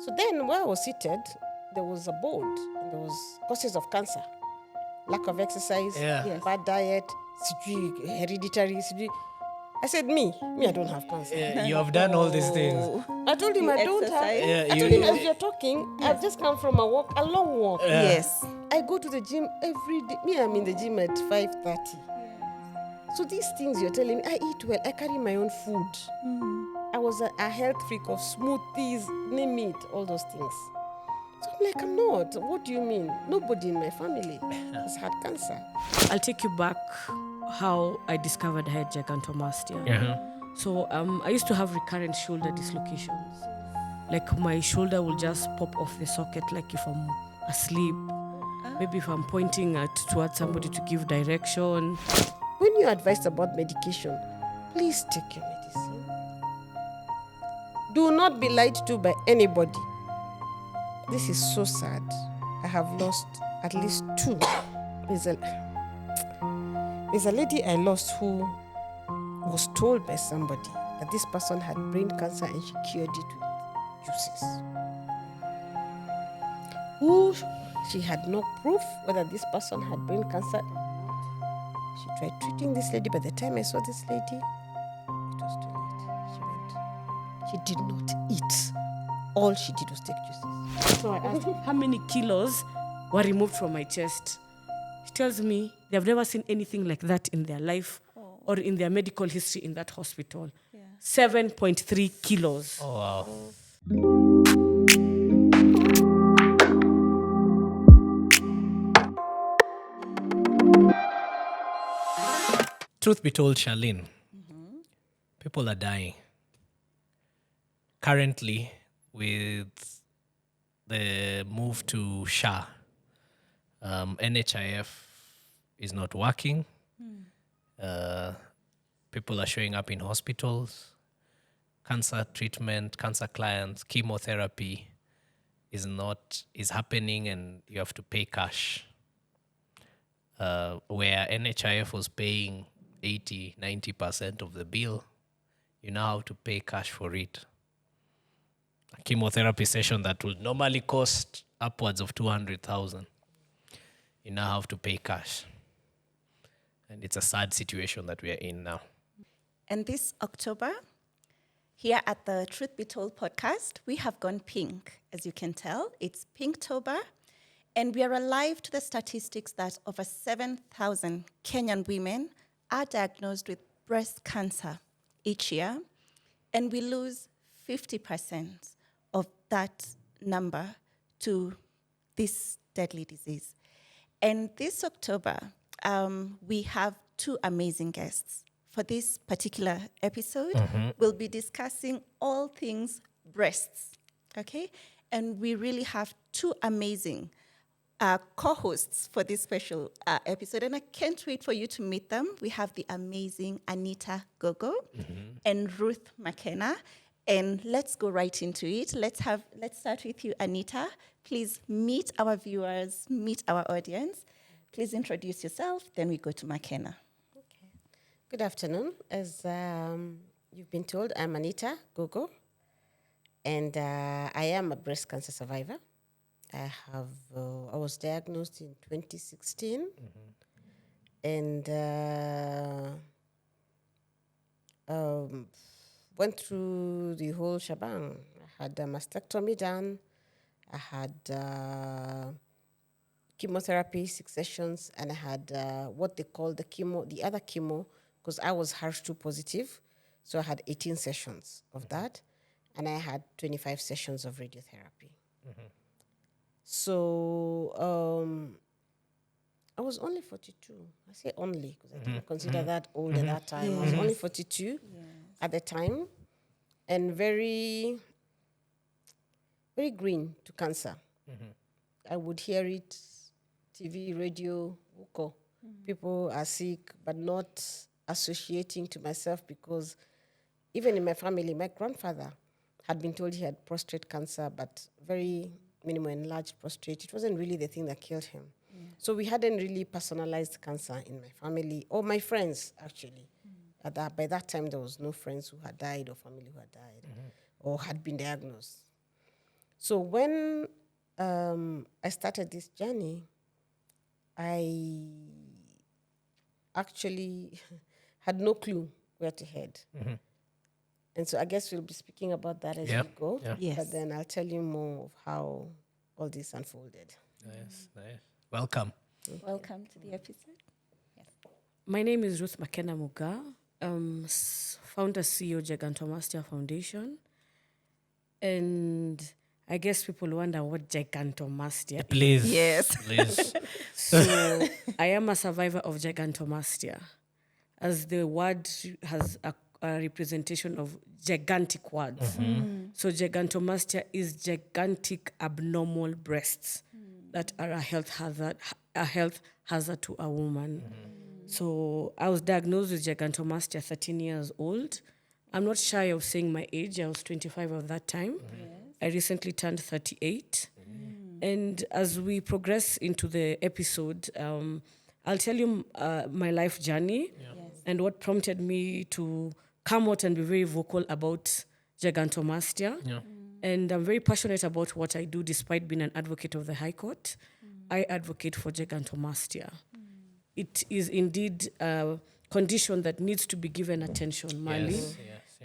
So then where I was seated, there was a board and there was causes of cancer. Lack of exercise, bad diet, hereditary. I said, me, I don't have cancer. You have done all these things. I told him I don't have. I told him as you're talking, I've just come from a long walk. Yes. I go to the gym every day. Me, I'm in the gym at 5:30. So these things you're telling me, I eat well. I carry my own food. I was a health freak of smoothies, name it, all those things. So I'm like, I'm not. What do you mean? Nobody in my family has had cancer. I'll take you back how I discovered I had Gigantomastia. So I used to have recurrent shoulder dislocations. Like my shoulder will just pop off the socket, like if I'm asleep. Maybe if I'm pointing towards somebody to give direction. When you're advised about medication, please take your medicine. Do not be lied to by anybody. This is so sad. I have lost at least 2. There's a lady I lost who was told by somebody that this person had brain cancer and she cured it with juices. She had no proof whether this person had brain cancer. She tried treating this lady. By the time I saw this lady, it was too late. She did not eat. All she did was take juices. So I asked, how many kilos were removed from my chest? She tells me they've never seen anything like that in their life or in their medical history in that hospital. 7.3 kilos. Oh, wow. Truth be told, Charlene, people are dying. Currently, with the move to SHA, NHIF is not working. People are showing up in hospitals. Cancer treatment, cancer clients, chemotherapy is happening, and you have to pay cash. Where NHIF was paying 80-90% of the bill, you now have to pay cash for it. A chemotherapy session that would normally cost upwards of 200,000, you now have to pay cash. And it's a sad situation that we are in now. And this October, here at the Truth Be Told podcast, we have gone pink. As you can tell, it's Pinktober. And we are alive to the statistics that over 7,000 Kenyan women are diagnosed with breast cancer each year. And we lose 50% of that number to this deadly disease. And this October, we have 2 amazing guests. For this particular episode, we'll be discussing all things breasts, okay? And we really have 2 amazing co-hosts for this special episode, and I can't wait for you to meet them. We have the amazing Anita Gogo and Ruth Makena, and let's go right into it. Let's start with you, Anita. Please meet our viewers, meet our audience. Please introduce yourself, then we go to Makena. Okay. Good afternoon. As you've been told, I'm Anita Gogo, and I am a breast cancer survivor. I was diagnosed in 2016, and went through the whole shebang. I had a mastectomy done. I had chemotherapy, 6 sessions, and I had what they call the other chemo, because I was HER2 positive, so I had 18 sessions of that, and I had 25 sessions of radiotherapy. So I was only 42. I say only because I didn't consider that old at that time. I was only 42 at the time, and very, very green to cancer. I would hear it, TV, radio, uko. People are sick, but not associating to myself, because even in my family, my grandfather had been told he had prostate cancer, but very minimal enlarged prostate. It wasn't really the thing that killed him. So we hadn't really personalized cancer in my family, or my friends, actually. By that time, there was no friends who had died or family who had died or had been diagnosed. So when I started this journey, I actually had no clue where to head. And so I guess we'll be speaking about that as we go. Yeah. Yes. But then I'll tell you more of how all this unfolded. Nice. Welcome. Welcome to the episode. My name is Ruth Makena Muga, founder CEO Gigantomastia Foundation. And I guess people wonder what Gigantomastia is. Please. Yes. Please. So I am a survivor of Gigantomastia, as the word has a representation of gigantic words. So Gigantomastia is gigantic abnormal breasts that are a health hazard to a woman. So I was diagnosed with Gigantomastia 13 years old. I'm not shy of saying my age. I was 25 at that time. I recently turned 38. And as we progress into the episode, I'll tell you my life journey and what prompted me to come out and be very vocal about Gigantomastia. Yeah. And I'm very passionate about what I do, despite being an advocate of the High Court. I advocate for Gigantomastia. It is indeed a condition that needs to be given attention, Mali. Yes.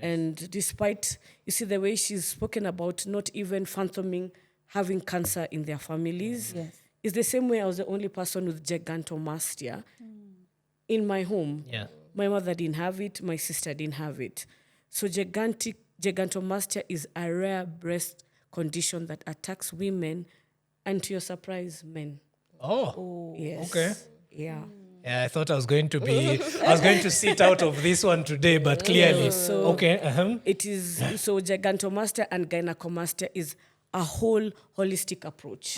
And despite, you see, the way she's spoken about not even fathoming having cancer in their families, is the same way I was the only person with Gigantomastia in my home. Yeah. My mother didn't have it, my sister didn't have it. So Gigantomastia is a rare breast condition that attacks women and, to your surprise, men. Oh. Yes. Okay. Yeah. Yeah, I thought I was going to sit out of this one today, but clearly. So Okay. it is, so Gigantomastia and Gynecomastia is a whole holistic approach.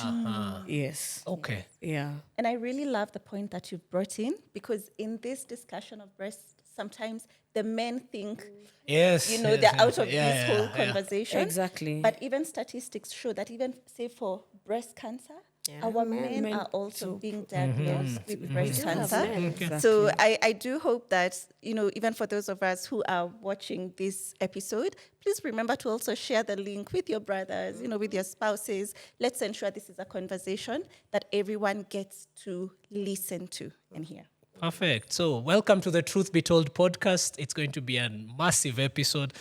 Yes. Okay. Yeah. And I really love the point that you've brought in, because in this discussion of breast, sometimes the men think, Yes. they're out of this whole yeah. conversation. Exactly. But even statistics show that even, say, for breast cancer, our men are also being diagnosed with breast cancer. Exactly. So I do hope that, even for those of us who are watching this episode, please remember to also share the link with your brothers, with your spouses. Let's ensure this is a conversation that everyone gets to listen to and hear. Perfect. So, welcome to the Truth Be Told podcast. It's going to be a massive episode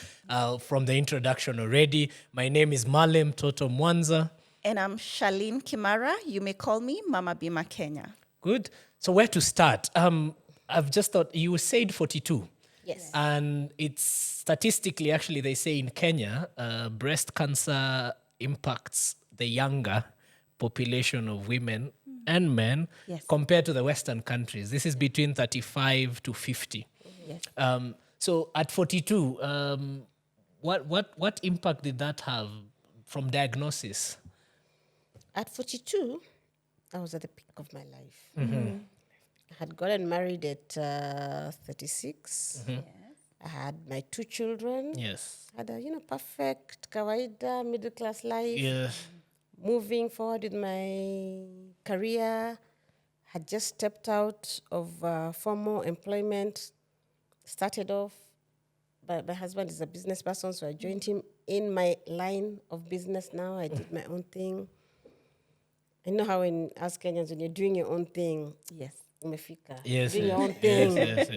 from the introduction already. My name is Malem Toto Mwanza. And I'm Charlene Kimara. You may call me Mama Bima Kenya. Good. So, where to start? I've just thought, you said 42. Yes. And it's statistically, actually, they say in Kenya, breast cancer impacts the younger population of women and men compared to the Western countries. This is between 35 to 50. Yes. So at 42, what impact did that have from diagnosis? At 42, I was at the peak of my life. I had gotten married at 36. I had my 2 children. Yes. Had a, perfect, kawaida, middle-class life. Yes. Moving forward with my career. Had just stepped out of formal employment. Started off, my husband is a business person, so I joined him in my line of business now. I did my own thing. I know how in us Kenyans, when you're doing your own thing, umefika. Yes, Doing yes, your own thing, yes.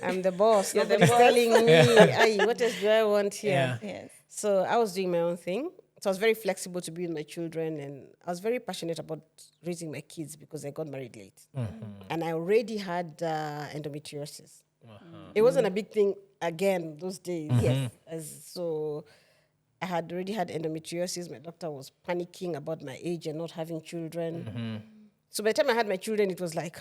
I'm the boss. Nobody's telling me, "Ay, what else do I want here?" Yeah. Yes. So I was doing my own thing. So I was very flexible to be with my children, and I was very passionate about raising my kids because I got married late. And I already had endometriosis. It wasn't a big thing again those days. So I had already had endometriosis. My doctor was panicking about my age and not having children. So by the time I had my children, it was like,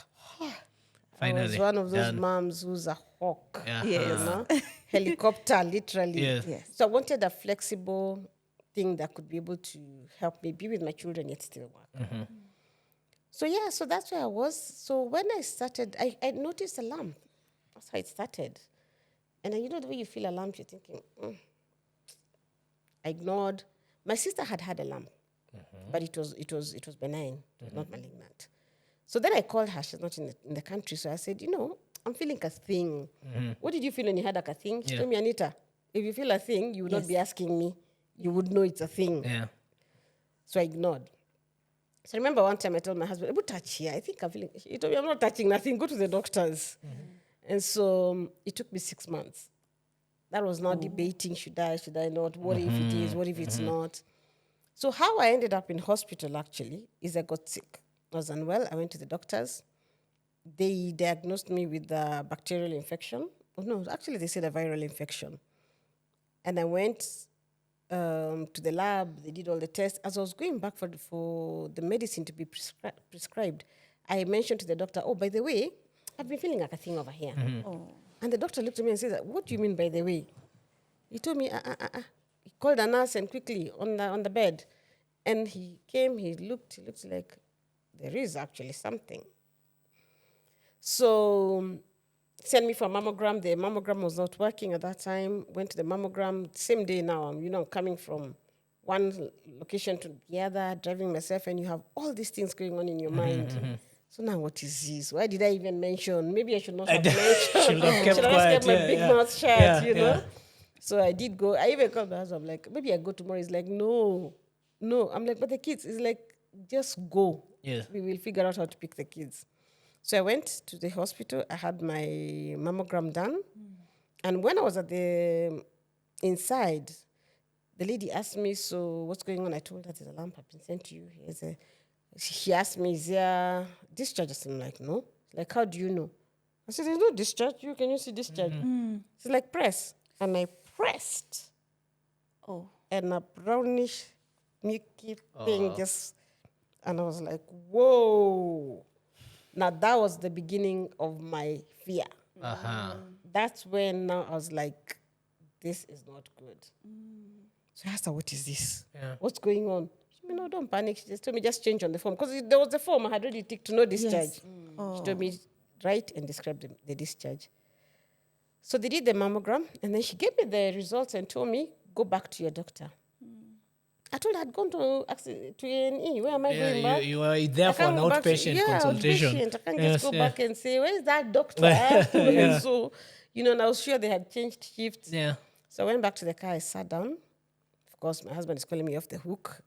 Finally, I was one of those done. moms who's a hawk. Yes. Helicopter, literally. Yes. So I wanted a flexible thing that could be able to help me be with my children yet still work. So that's where I was. So when I started, I noticed a lump. That's how it started. And then, the way you feel a lump, you're thinking, I ignored. My sister had a lump, but it was benign, it was not malignant. So then I called her. She's not in the country. So I said, I'm feeling a thing. What did you feel when you had a thing? She told me, Anita, if you feel a thing, you would not be asking me. You would know it's a thing. Yeah. So I ignored. So I remember one time I told my husband, "About touch here. I think I'm feeling." He told me, "I'm not touching nothing. Go to the doctors." And so it took me 6 months. That was now debating, should I not? What if it is? What if it's not? So how I ended up in hospital actually is I got sick. I was unwell. I went to the doctors. They diagnosed me with a bacterial infection. Oh, no, actually they said a viral infection. And I went to the lab. They did all the tests. As I was going back for the medicine to be prescribed, I mentioned to the doctor, "Oh, by the way, I've been feeling like a thing over here." And the doctor looked at me and said, "What do you mean by the way?" He told me, He called a nurse and quickly on the bed. And he came, he looked like there is actually something. So sent me for a mammogram. The mammogram was not working at that time. Went to the mammogram. Same day now, I'm coming from one location to the other, driving myself, and you have all these things going on in your mind. So now what is this? Why did I even mention? Maybe I should not have mentioned. Should have kept Should I just quiet, kept my big mouth shut, you know? yeah. So I did go. I even called my husband. I'm like, maybe I go tomorrow. He's like, no. I'm like, but the kids, is like, just go. Yeah. We will figure out how to pick the kids. So I went to the hospital. I had my mammogram done. And when I was at the inside, the lady asked me, "So what's going on?" I told her, "There's a lump have been sent to you." She asked me, "Is there discharge?" I'm like, "No." Like, "How do you know?" I said, "There's no discharge. Can you see discharge?" She's like, "Press." And I pressed. Oh. And a brownish, milky thing just, and I was like, whoa. Now that was the beginning of my fear. That's when now I was like, this is not good. So I asked her, what is this? Yeah. What's going on? She said, no, don't panic. She just told me, just change on the form. Because there was the form I had already ticked to no discharge. Yes. She told me, write and describe the discharge. So they did the mammogram, and then she gave me the results and told me, go back to your doctor. I told her I'd gone to A&E. Where am I going back? You are there I for an can't go back to- outpatient consultation. Outpatient. I can't just go back and say, where's that doctor? Yeah. So, and I was sure they had changed shifts. Yeah. So I went back to the car. I sat down. Of course, my husband is calling me off the hook.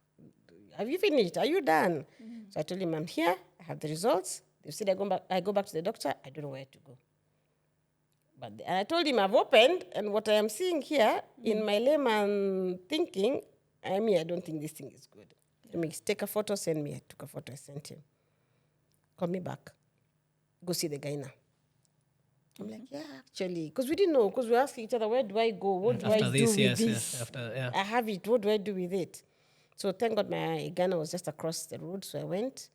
Have you finished? Are you done? So I told him, I'm here. I have the results. They said I go back to the doctor. I don't know where to go. And I told him I've opened, and what I am seeing here, in my layman thinking, I don't think this thing is good. Let me take a photo, send me. I took a photo, I sent him. Call me back. Go see the guy now. I'm like, yeah, actually. Because we didn't know, because we were asking each other, where do I go? What do I do with this? I have it. What do I do with it? So thank God my Ghana was just across the road, so I went.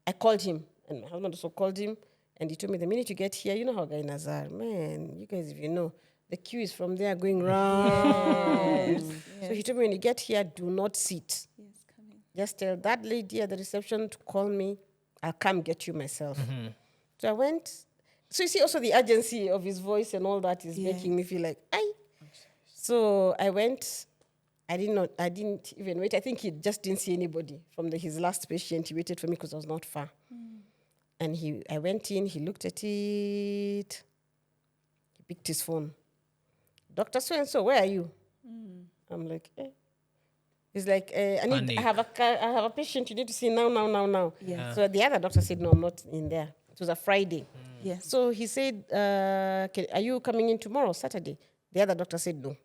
I called him, and my husband also called him. And he told me, the minute you get here, you know how Gainas are. Man, you guys, if you know, the queue is from there going round. So he told me, when you get here, do not sit. Yes, coming. Just tell that lady at the reception to call me. I'll come get you myself. So I went. So you see also the urgency of his voice and all that is making me feel like, aye. So I went. I didn't even wait. I think he just didn't see anybody from his last patient. He waited for me because I was not far. And I went in, he looked at it, he picked his phone. Dr. So-and-so, where are you? I'm like, eh. He's like, I have a patient you need to see now. Yes. So the other doctor said, no, I'm not in there. It was a Friday. Yes. So he said, are you coming in tomorrow, Saturday? The other doctor said, no.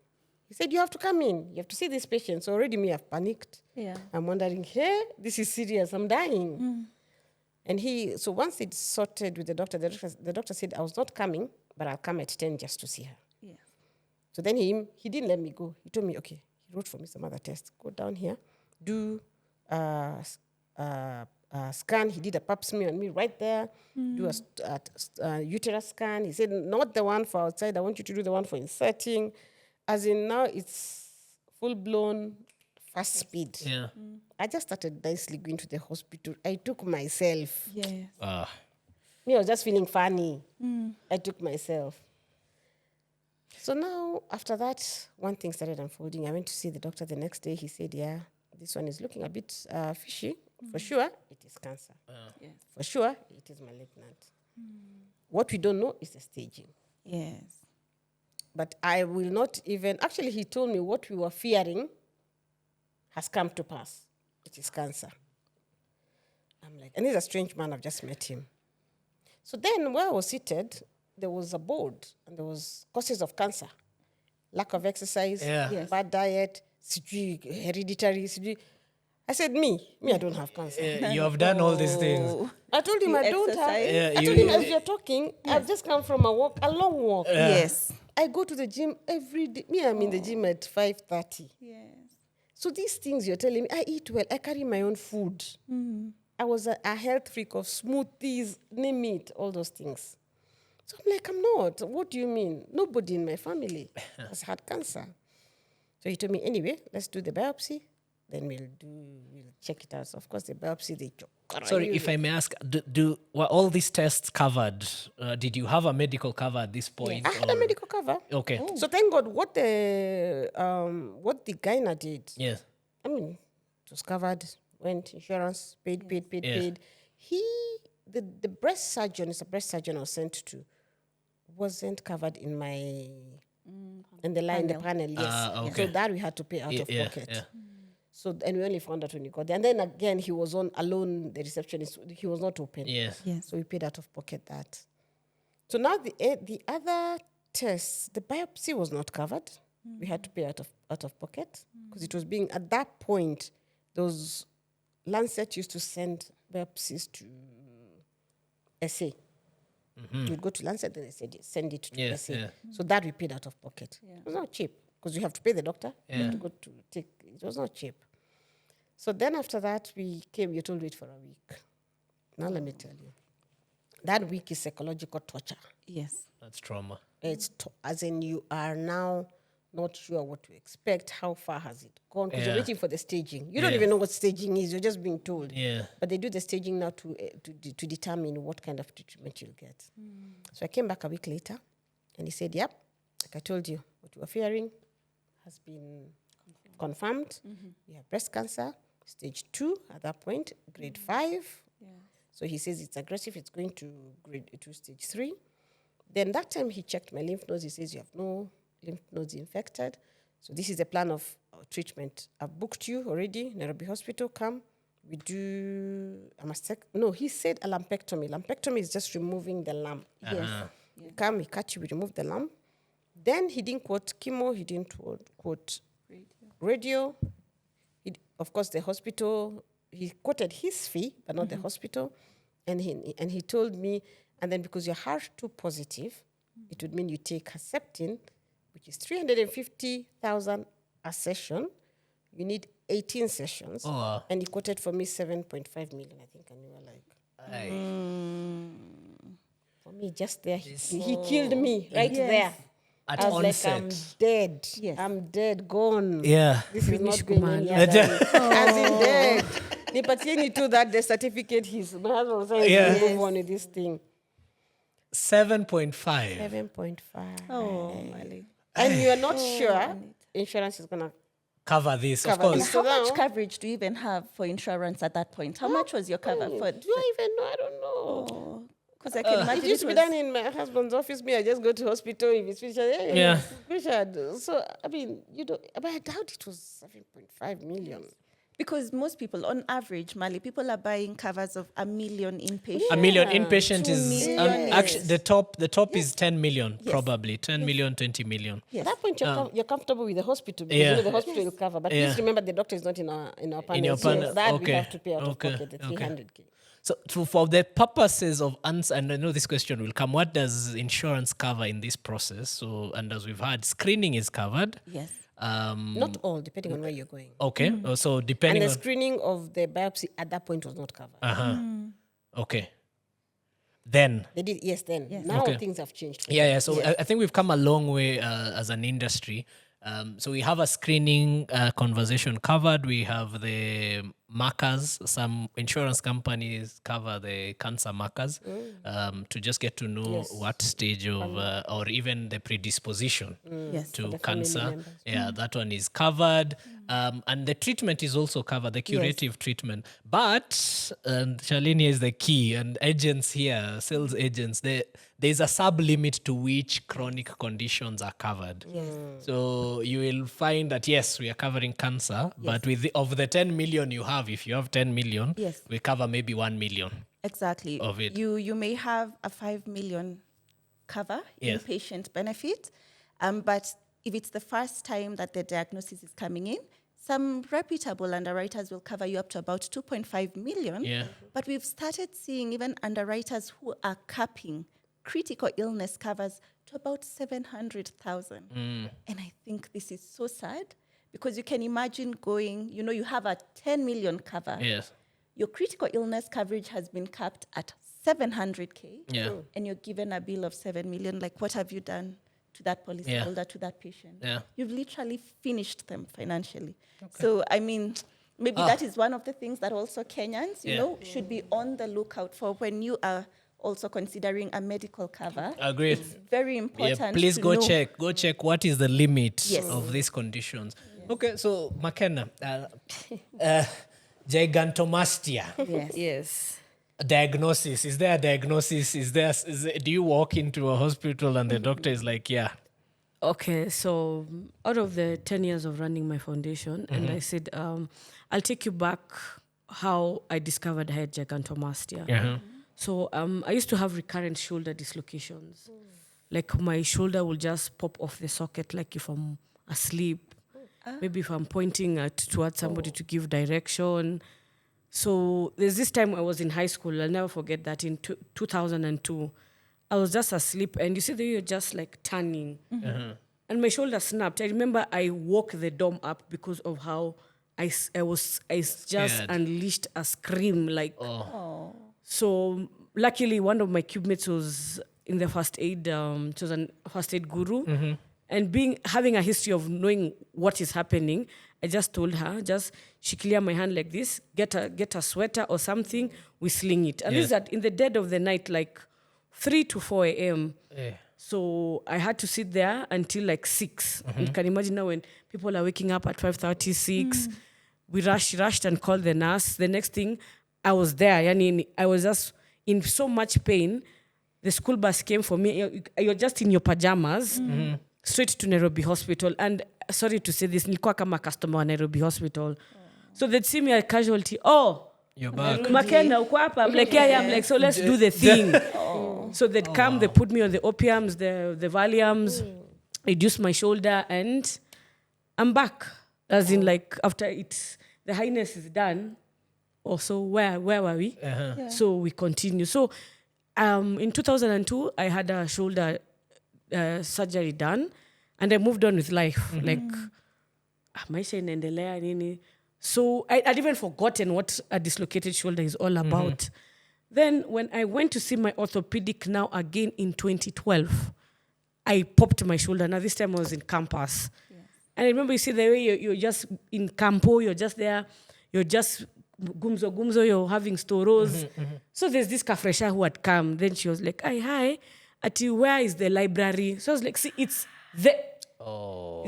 He said, you have to come in. You have to see this patient. So already me, I've panicked. Yeah. I'm wondering, hey, this is serious. I'm dying. And so once it's sorted with the doctor said, I was not coming, but I'll come at 10 just to see her. Yeah. So then he didn't let me go. He told me, okay, he wrote for me some other tests. Go down here, do scan. He did a pap smear on me right there. Do a uterus scan. He said, not the one for outside. I want you to do the one for inserting. As in now, it's full-blown fast speed. Yeah. I just started nicely going to the hospital. I took myself. Yes. Me, I was just feeling funny. I took myself. So now, after that, one thing started unfolding. I went to see the doctor the next day. He said, yeah, this one is looking a bit fishy. For sure, it is cancer. Yes. For sure, it is malignant. What we don't know is the staging. Yes. But I will not even... Actually, he told me what we were fearing has come to pass. it is cancer. I'm like, and he's a strange man, I've just met him. So then where I was seated, there was a board, and there was causes of cancer. Lack of exercise, bad diet, hereditary. I said, me, I don't have cancer. You have done all these things. I told him You I don't exercise? have. I told him as you're talking, I've just come from a long walk. Yes. I go to the gym every day. Me, I'm in the gym at 5:30. Yes. So these things you're telling me, I eat well. I carry my own food. I was a health freak of smoothies, name it, all those things. So I'm like, I'm not. What do you mean? Nobody in my family has had cancer. So he told me, anyway, let's do the biopsy. Then we'll check it out. So of course, the biopsy, they Sorry, if I may ask, were all these tests covered? Did you have a medical cover at this point? I had a medical cover. Okay. So thank God what the gyna did. Yes. I mean, it was covered, went, insurance, paid. The breast surgeon, it's a breast surgeon I was sent to, wasn't covered in my, in the line, the panel, yes. okay. So that we had to pay out of pocket. Yeah. So, and we only found out when we got there. And then again, he was on alone, the receptionist, he was not open. Yes. So we paid out of pocket that. So now the other tests, the biopsy was not covered. We had to pay out of pocket because it was being, at that point, those Lancet used to send biopsies to SA. You would go to Lancet, then they said, send it to SA. Yeah. So that we paid out of pocket. It was not cheap because you have to pay the doctor. You have to go to take, it was not cheap. So then after that, we came, you're told wait for a week. Now let me tell you. That week is psychological torture. Yes. That's trauma. It's as in you are now not sure what to expect. How far has it gone? Because you're waiting for the staging. You don't even know what staging is. You're just being told. Yeah. But they do the staging now to determine what kind of treatment you'll get. So I came back a week later, and he said, "Yep, like I told you, what you were fearing has been confirmed. You have breast cancer, stage 2 at that point, grade 5. So he says it's aggressive. It's going to stage 3. Then that time he checked my lymph nodes. He says you have no lymph nodes infected. So this is the plan of treatment. I've booked you already, Nairobi Hospital. Come, we do a mastectomy. No, he said a lumpectomy. Lumpectomy is just removing the lump. Yes. You come, we cut you, we remove the lump. Then he didn't quote chemo. He didn't quote radio. Of course, the hospital, he quoted his fee, but not the hospital. And he told me, and then because you're HER2 positive, it would mean you take Herceptin, which is 350,000 a session. You need 18 sessions. Oh, wow. And he quoted for me 7.5 million, I think. And you were like, for me, just there, he killed me right there. At I was onset. like, I'm dead. Yes. I'm dead, gone. Yeah. This is not Finish going Kumali. any other way. As in dead. Nipatieni to that, the certificate, my husband was saying, move on with this thing. 7.5. 7.5. Oh, Mali. And you're not sure insurance is going to Cover this, of cover course. this. How So now- much coverage do you even have for insurance at that point? How much was your cover for? Do I even know? I don't know. Because I can imagine It used to be done in my husband's office. Me, I just go to hospital if it's Richard. Hey, Yeah. Richard. So, I mean, you don't, but I doubt it was 7.5 million. Because most people, on average, Mali, people are buying covers of 1 million inpatient. A million inpatient 2 is million. actually the top is 10 million probably 10 million 20 million. Yes. At that point, you're comfortable with the hospital because Yeah. you know the hospital will cover. But please remember, the doctor is not in our panel. your So panel, that we okay. have to pay out of Okay. pocket, the 300K. So for the purposes of answer, and I know this question will come, what does insurance cover in this process? So, and as we've heard, screening is covered. Yes. Not all, depending on where you're going. Okay. So And depending the on screening of the biopsy at that point was not covered. okay. Then They did, yes, then. Yes. Now Okay. things have changed. yeah. So I think we've come a long way as an industry. So we have a screening conversation covered. We have the markers. Some insurance companies cover the cancer markers to just get to know what stage of or even the predisposition Yes. to the family cancer. members. Yeah, that one is covered. And the treatment is also covered, the curative treatment. But, and Shalini is the key, and agents here, sales agents, there's a sub-limit to which chronic conditions are covered. So you will find that, yes, we are covering cancer, but of the 10 million you have, if you have 10 million, we cover maybe 1 million. Exactly. Of it. You may have a 5 million cover, inpatient benefit, but if it's the first time that the diagnosis is coming in, some reputable underwriters will cover you up to about 2.5 million. Yeah. But we've started seeing even underwriters who are capping critical illness covers to about 700,000. And I think this is so sad because you can imagine going, you have a 10 million cover. Yes. Your critical illness coverage has been capped at 700K. Yeah. And you're given a bill of 7 million. Like, what have you done to that policyholder, to that patient? Yeah. You've literally finished them financially. So, I mean, maybe that is one of the things that also Kenyans, should be on the lookout for when you are also considering a medical cover. Agreed. It's very important. Yeah, please to go know. check. Go check what is the limit of these conditions. Okay, so Makena, Gigantomastia. Yes. Diagnosis. Is there a diagnosis? Do you walk into a hospital and the doctor is like, yeah? Okay, so out of the 10 years of running my foundation, and I said, I'll take you back how I discovered I had gigantomastia. So I used to have recurrent shoulder dislocations. Like my shoulder will just pop off the socket, like if I'm asleep, maybe if I'm pointing towards somebody to give direction. So there's this time I was in high school, I'll never forget that, in 2002. I was just asleep, and you see that you're just like turning. And my shoulder snapped. I remember I woke the dorm up because of how I just Scared. unleashed a scream. Like, so luckily one of my cubemates was in the first aid, she was a first aid guru. And having a history of knowing what is happening, I just told her, she clear my hand like this, get a sweater or something, we sling it. And this is in the dead of the night, like 3 to 4 a.m. So I had to sit there until like 6. And you can imagine now when people are waking up at 5:30, 6, we rushed and called the nurse. The next thing, I was there. I was just in so much pain. The school bus came for me. You're just in your pajamas, straight to Nairobi Hospital. And sorry to say this, nilikuwa kama customer wa Nairobi Hospital. So they'd see me a casualty. Oh, you're back. Makena, uko hapa? I'm like, yeah. I'm like, so let's do the thing. So they'd come, they put me on the opiums, the Valiums, reduce my shoulder, and I'm back. As in, like, after the highness is done. Also, where were we? So we continue. So in 2002, I had a shoulder surgery done, and I moved on with life. Like, maisha inaendelea nini. So I'd even forgotten what a dislocated shoulder is all about. Then when I went to see my orthopedic now again in 2012, I popped my shoulder. Now this time I was in campus. And I remember, you see the way you're just in campo, you're just there, you're just gumzo, you're having storos. So there's this kafresha who had come. Then she was like, hi, Ati, where is the library? So I was like, see, it's the...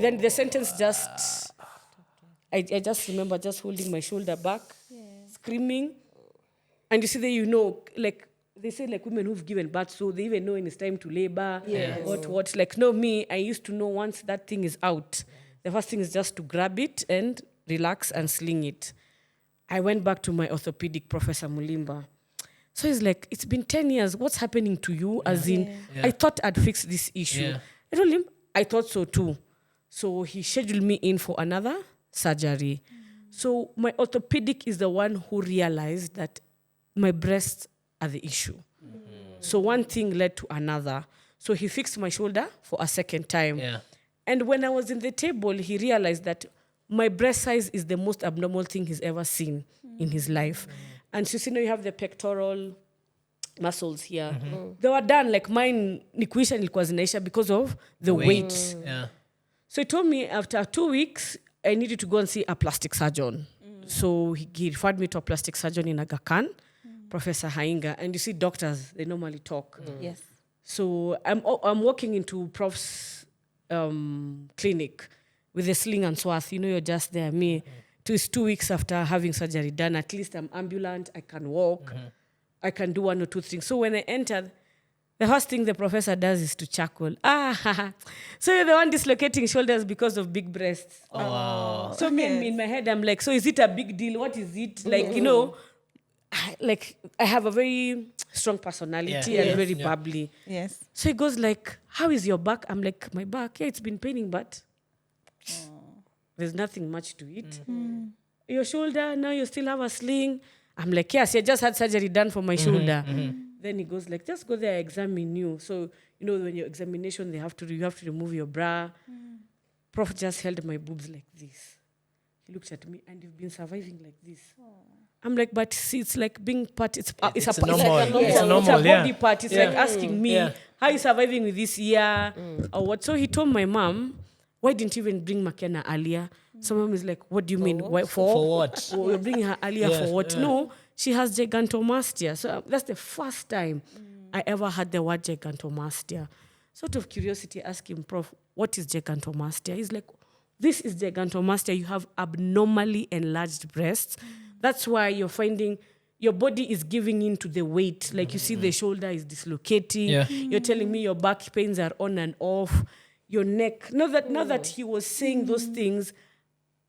Then the sentence just... I just remember just holding my shoulder back, screaming. And you see that, like, they say, like, women who've given birth, so they even know when it's time to labor, what. Like, no, me, I used to know once that thing is out, the first thing is just to grab it and relax and sling it. I went back to my orthopedic Professor Mulimba. So he's like, it's been 10 years. What's happening to you? As in, I thought I'd fixed this issue. I told him, I thought so too. So he scheduled me in for another surgery. So my orthopedic is the one who realized that my breasts are the issue. So one thing led to another. So he fixed my shoulder for a second time. And when I was in the table, he realized that my breast size is the most abnormal thing he's ever seen in his life. And so you have the pectoral muscles here. They were done, like mine, nikuisha nilikuwa zinaisha because of the weight. So he told me after 2 weeks, I needed to go and see a plastic surgeon. So he referred me to a plastic surgeon in Aga Khan, Professor Hainga. And you see doctors, they normally talk. So I'm walking into Prof's clinic. with a sling and swath. You're just there. Me, it's 2 weeks after having surgery done. At least I'm ambulant. I can walk. I can do 1 or 2 things. So when I entered, the first thing the professor does is to chuckle. So you're the one dislocating shoulders because of big breasts. Oh, wow. So me in my head, I'm like, so is it a big deal? What is it? Like, I have a very strong personality and very bubbly. Yes. So he goes like, how is your back? I'm like, my back, it's been paining, but there's nothing much to it. Your shoulder, now you still have a sling. I'm like, yes, I just had surgery done for my shoulder. Then he goes like, just go there, examine you. So, when your examination, you have to remove your bra. Prof just held my boobs like this. He looked at me, and you've been surviving like this. I'm like, but see, it's like being part. It's a body part. It's like asking me, how are you surviving with this year or what? So he told my mom, why didn't you even bring Makena earlier? So mom is like, what do you mean? Why, For what? You're bringing her earlier for what? No, she has gigantomastia. So that's the first time I ever heard the word gigantomastia. Sort of curiosity, ask him, Prof, what is gigantomastia? He's like, this is gigantomastia. You have abnormally enlarged breasts. That's why you're finding your body is giving in to the weight. Like you see the shoulder is dislocating. Yeah. You're telling me your back pains are on and off. Your neck. Now that he was saying those things,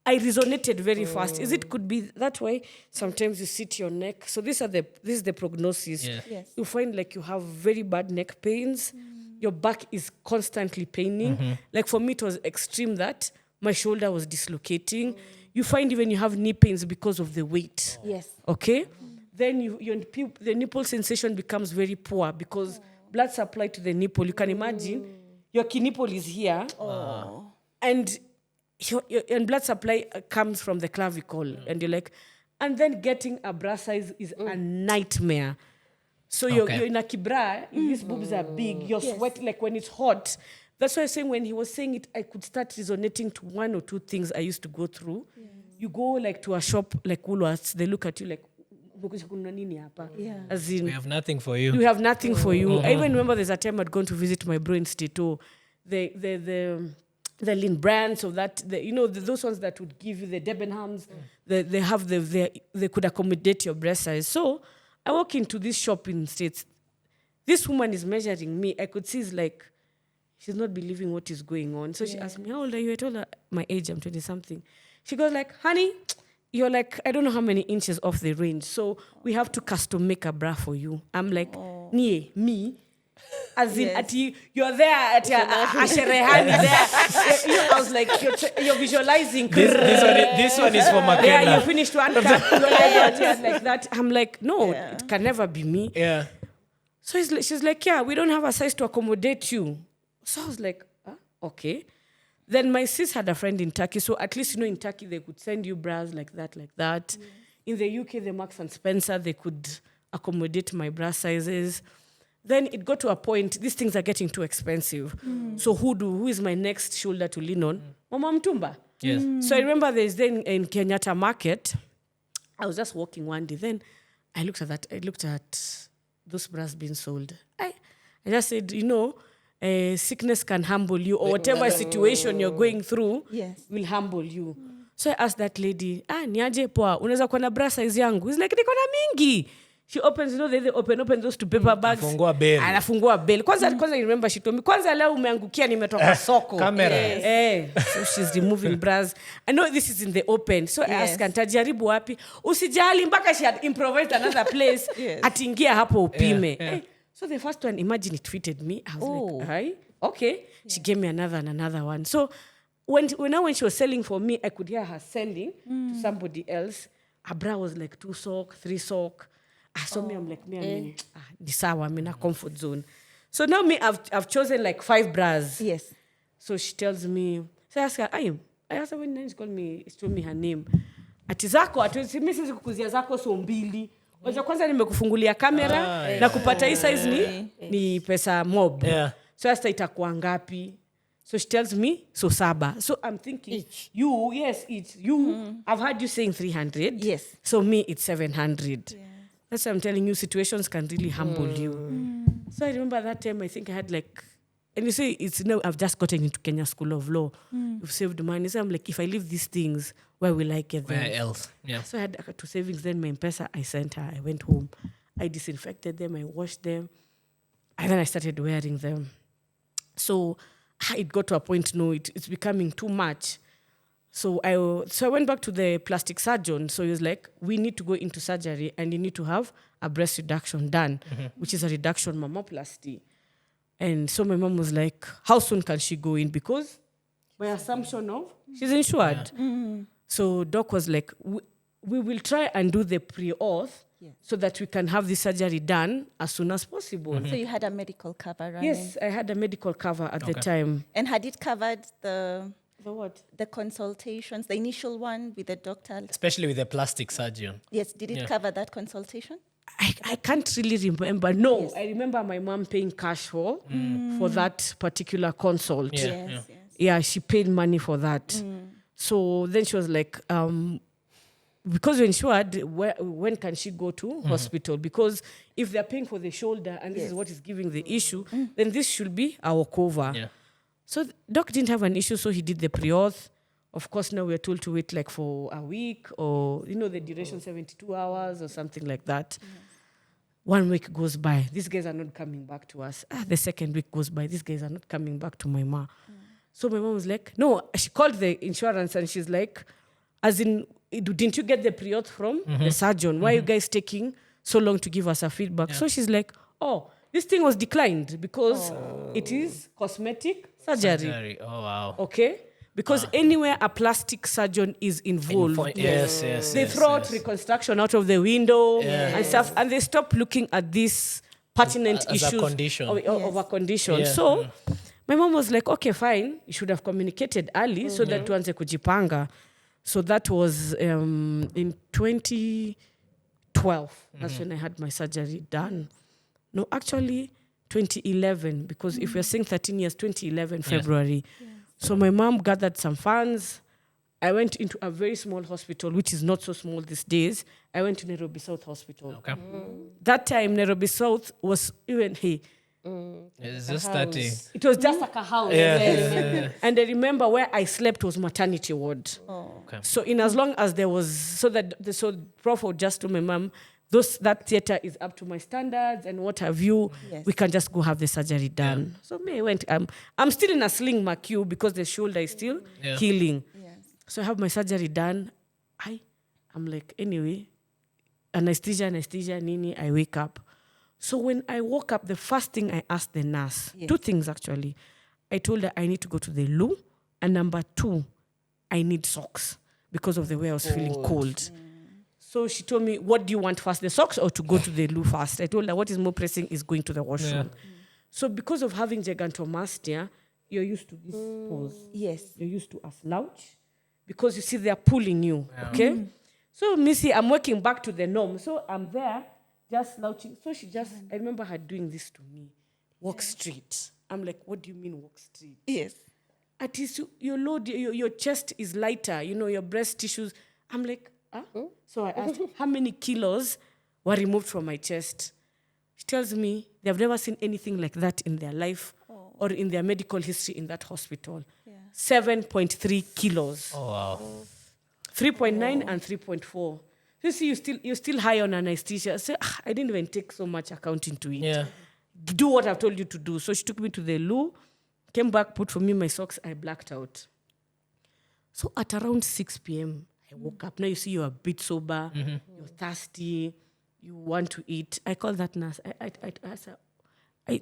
I resonated very fast. It could be that way. Sometimes you sit your neck. So this is the prognosis. Yeah. Yes. You find like you have very bad neck pains. Your back is constantly paining. Like for me, it was extreme that my shoulder was dislocating. You find even you have knee pains because of the weight. Yes. Okay? Then the nipple sensation becomes very poor because blood supply to the nipple. You can imagine your key nipple is here. And your blood supply comes from the clavicle. And you're like, and then getting a bra size is a nightmare. So you're in a kibra, these boobs are big, you're sweating like when it's hot. That's why I'm saying when he was saying it, I could start resonating to 1 or 2 things I used to go through. Yeah. You go like to a shop like Woolworths, they look at you like, as in, we have nothing for you. We have nothing for you. I even remember there's a time I'd gone to visit my bro in Stato. The lean brands of that, those ones that would give you the Debenhams, they could accommodate your breast size. So I walk into this shop in States. This woman is measuring me. I could see it's like, she's not believing what is going on. So she asked me, how old are you? I told her my age, I'm 20-something. She goes like, honey, you're like, I don't know how many inches off the range. So we have to custom make a bra for you. I'm like, me? As in, you're there at Asherehani there. I was like, you're visualizing. This one is for Makena. Yeah, you finished one cup. Like that. I'm like, no, it can never be me. Yeah. So she's like, we don't have a size to accommodate you. So I was like, okay. Then my sis had a friend in Turkey. So at least, in Turkey, they could send you bras like that. Yeah. In the UK, the Marks and Spencer, they could accommodate my bra sizes. Then it got to a point, these things are getting too expensive. So who is my next shoulder to lean on? Mama Mtumba. Yes. So I remember there's then in Kenyatta Market, I was just walking one day. Then I looked at those bras being sold. I just said, sickness can humble you, or whatever situation you're going through will humble you. So I asked that lady, niaje poa, unaweza kuwa na bra size yangu? He's like, niko na mingi. She opens, they open those 2 paper bags. Anafungua beli. Kwanza I remember she told me, kwanza leo umeangukia nimetoka soko. Camera. So she's removing bras. I know this is in the open. So I asked her, ntajaribu wapi? Usijali mpaka she had improvised another place. Atingia hapo upime. So the first one, imagine it fitted me. I was like, hi, okay. Yeah. She gave me another one. So when she was selling for me, I could hear her selling to somebody else. Her bra was like 2 sock, 3 sock. So me, I'm like, I'm in a comfort zone. So now I've chosen like 5 bras. Yes. So she tells me, so I ask her, I asked her when she told me her name. Ati zako, mimi sisi kukuzia zako so mbili. Wacha kwanza nimekufungulia kamera na kupata hii size ni pesa mob. Yeah. So hasta itakuwa ngapi? So she tells me, so 7. So I'm thinking, each. Each. I've heard you saying 300. Yes. So me, it's 700. Yeah. That's why I'm telling you, situations can really humble you. So I remember that time, I think I had like And you say, it's no, I've just gotten into Kenya School of Law. You've saved money. So I'm like, if I leave these things, where will I get them? Where else? Yeah. So I had two savings. Then my M-Pesa, I sent her. I went home. I disinfected them. I washed them. And then I started wearing them. So it got to a point, no, it's becoming too much. So I went back to the plastic surgeon. So he was like, we need to go into surgery and you need to have a breast reduction done, which is a reduction mammoplasty. And so my mom was like, how soon can she go in? Because by assumption of, she's insured. So doc was like, we will try and do the pre-auth so that we can have the surgery done as soon as possible. So you had a medical cover, right? Yes, I had a medical cover at the time. And had it covered the what? The consultations, the initial one with the doctor? Especially with the plastic surgeon. Yes, did it cover that consultation? I can't really remember. No, I remember my mom paying cash for that particular consult. Yeah, she paid money for that. So then she was like, because you're insured, when can she go to hospital? Because if they're paying for the shoulder and this is what is giving the issue, then this should be our cover. Yeah. So doc didn't have an issue, so he did the pre-auth. Of course, now we're told to wait like for a week or, the duration 72 hours or something like that. 1 week goes by. These guys are not coming back to us. The second week goes by. These guys are not coming back to my ma. So my mom was like, no, she called the insurance and she's like, as in, didn't you get the pre-auth from the surgeon? Why are you guys taking so long to give us a feedback? Yeah. So she's like, oh, this thing was declined because it is cosmetic surgery. Oh, wow. Okay? Because anywhere a plastic surgeon is involved, they throw out reconstruction out of the window and stuff, and they stop looking at these pertinent issues of a condition. Yeah. So my mom was like, okay, fine, you should have communicated early so that tuanze kujipanga. So that was in 2012. That's when I had my surgery done. No, actually 2011, because if we're saying 13 years, 2011, February. Yeah. So my mom gathered some funds. I went into a very small hospital, which is not so small these days. I went to Nairobi South Hospital. Okay. That time, Nairobi South was even, it's just starting. It was just like a house. Yeah. And I remember where I slept was maternity ward. Okay. So in as long as there was, so Prof would just to my mom, that theater is up to my standards and what have you, we can just go have the surgery done. So I went, I'm still in a sling queue because the shoulder is still healing. Yes. So I have my surgery done. I'm like, anyway, anesthesia, nini, I wake up. So when I woke up, the first thing I asked the nurse, 2 things actually. I told her I need to go to the loo, and number 2, I need socks because of the way I was feeling cold. So she told me, what do you want first, the socks or to go to the loo first? I told her what is more pressing is going to the washroom. So because of having gigantomastia, you're used to this pose. Yes. You're used to a slouch because you see they're pulling you, okay? So Missy, I'm working back to the norm. So I'm there just slouching. So I remember her doing this to me. Walk straight. I'm like, what do you mean walk straight? Yes. At least your chest is lighter, your breast tissues. I'm like, So I asked, how many kilos were removed from my chest? She tells me they've never seen anything like that in their life or in their medical history in that hospital. 7.3 kilos. Oh, wow. 3.9 and 3.4. You see, you're still high on anesthesia. I said, I didn't even take so much account into it. Yeah. Do what I've told you to do. So she took me to the loo, came back, put for me my socks. I blacked out. So at around 6 p.m., I woke up. Now you see you're a bit sober, you're thirsty, you want to eat. I called that nurse.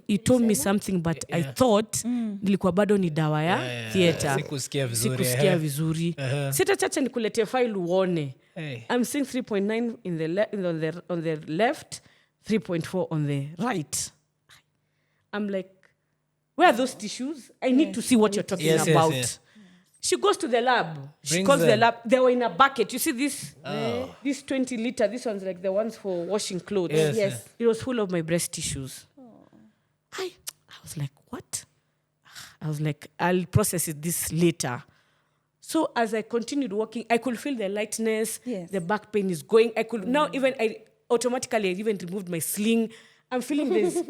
You told me something, but I thought nilikuwa bado ni dawa ya theater. Sikusikia vizuri. Sita chacha nikulete file uone. I'm seeing 3.9 on the left, 3.4 on the right. I'm like, where are those tissues? I need to see what you're talking about. Yes. She goes to the lab. She calls the lab. They were in a bucket. You see this 20 liter, this one's like the ones for washing clothes. Yes. It was full of my breast tissues. I was like, what? I was like, I'll process this later. So as I continued walking, I could feel the lightness. Yes. The back pain is going. I could now even automatically I even removed my sling. I'm feeling this.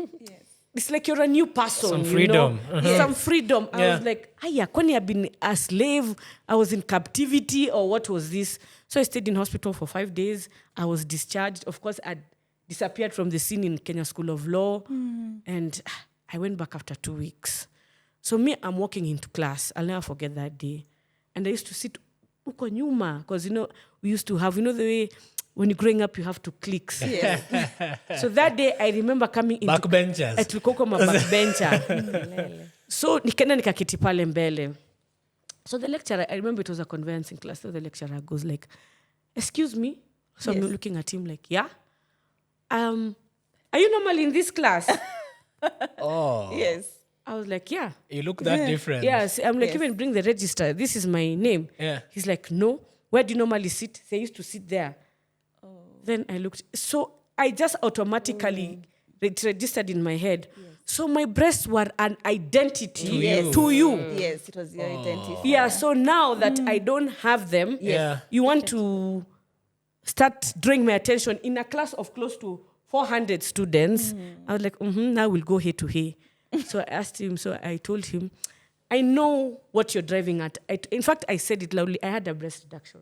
it's like you're a new person. Some freedom. You know? Some freedom. I Yeah. was like, kwani I've been a slave? I was in captivity, or what was this? So I stayed in hospital for 5 days. I was discharged. Of course, I disappeared from the scene in Kenya School of Law. And I went back after 2 weeks. So me, I'm walking into class. I'll never forget that day. And I used to sit uko nyuma, because, you know, we used to have, you know, the way when you're growing up, you have to click. Yes. So that day, I remember coming into... Backbenchers. Tulikuwa kwa backbencher. So nikaenda nikaketi pale mbele. So the lecturer, I remember it was a conveyancing class. So the lecturer goes like, excuse me. So I'm looking at him like, yeah. Are you normally in this class? Yes. I was like, yeah. You look that different. Yes. I'm like, even bring the register. This is my name. Yeah. He's like, no. Where do you normally sit? So I used to sit there. Then I looked. So I just automatically it registered in my head. So my breasts were an identity to you. Yes, it was your identity. Yeah, so now that I don't have them, you want to start drawing my attention in a class of close to 400 students. I was like, now we'll go head to head. So I asked him, so I told him, I know what you're driving at. In fact, I said it loudly, I had a breast reduction.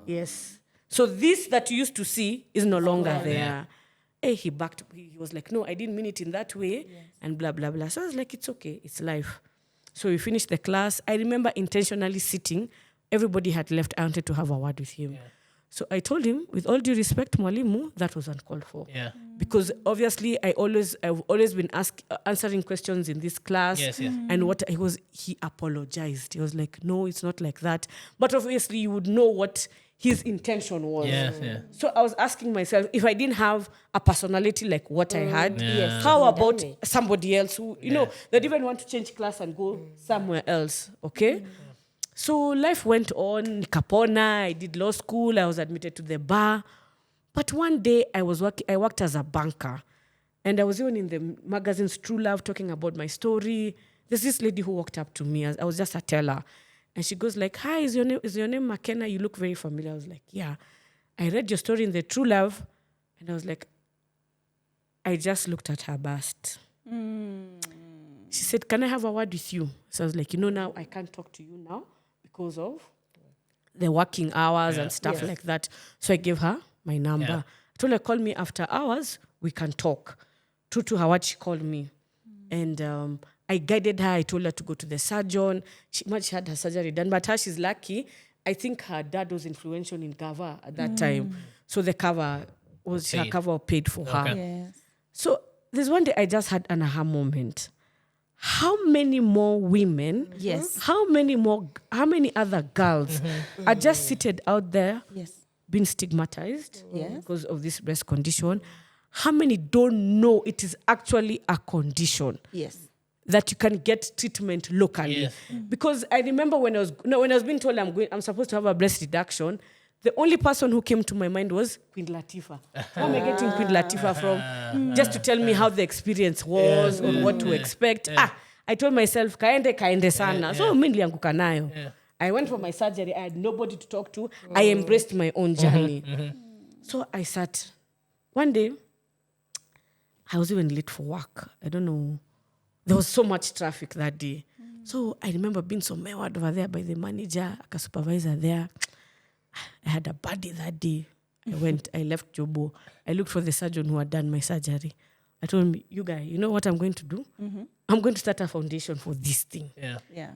Yes. So this that you used to see is no longer there. Hey, he backed. He was like, no, I didn't mean it in that way. And blah, blah, blah. So I was like, it's okay. It's life. So we finished the class. I remember intentionally sitting. Everybody had left. I wanted to have a word with him. So I told him, with all due respect, Mwalimu, that was uncalled for. Because obviously I've always been answering questions in this class. And he apologized. He was like, no, it's not like that. But obviously you would know what his intention was. So I was asking myself, if I didn't have a personality like what I had, how about somebody else who, you know, they'd even want to change class and go somewhere else, okay? So life went on, nikapona, I did law school, I was admitted to the bar. But one day I worked as a banker, and I was even in the magazine's True Love talking about my story. There's this lady who walked up to me, I was just a teller. And she goes like, hi, is your name Makena? You look very familiar. I was like, yeah. I read your story in the True Love. And I was like, I just looked at her bust. She said, can I have a word with you? So I was like, now I can't talk to you now because of the working hours and stuff like that. So I gave her my number. I told her, call me after hours, we can talk. True to her what she called me. And I guided her. I told her to go to the surgeon. She had her surgery done. But her, she's lucky. I think her dad was influential in Gava at that time. So the cover was her cover paid for her. Yes. So there's one day I just had an aha moment. How many more women, how many other girls are just seated out there being stigmatized because of this breast condition? How many don't know it is actually a condition? That you can get treatment locally. Because I remember when I was being told I'm supposed to have a breast reduction, the only person who came to my mind was Queen Latifah. Where am I getting Queen Latifah from? Just to tell me how the experience was or what to expect. I told myself, kaende sana. So mimi nilianguka nayo. I went for my surgery. I had nobody to talk to. I embraced my own journey. So I sat. One day, I was even late for work. I don't know. There was so much traffic that day. So I remember being so mewed over there by the manager, a supervisor there. I had a bad day that day. I left Jobo. I looked for the surgeon who had done my surgery. I told him, you guy, you know what I'm going to do? I'm going to start a foundation for this thing.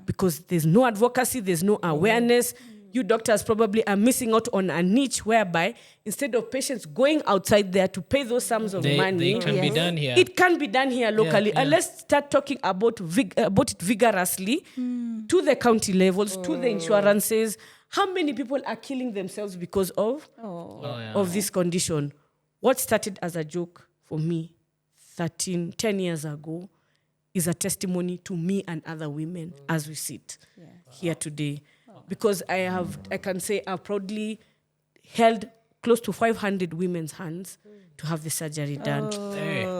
Because there's no advocacy, there's no awareness. You doctors probably are missing out on a niche whereby instead of patients going outside there to pay those sums of money, they can be done here. It can be done here locally. And let's start talking about it vigorously to the county levels, to the insurances. How many people are killing themselves because of this condition? What started as a joke for me 10 years ago is a testimony to me and other women as we sit here today. Because I can say I've proudly held close to 500 women's hands to have the surgery done.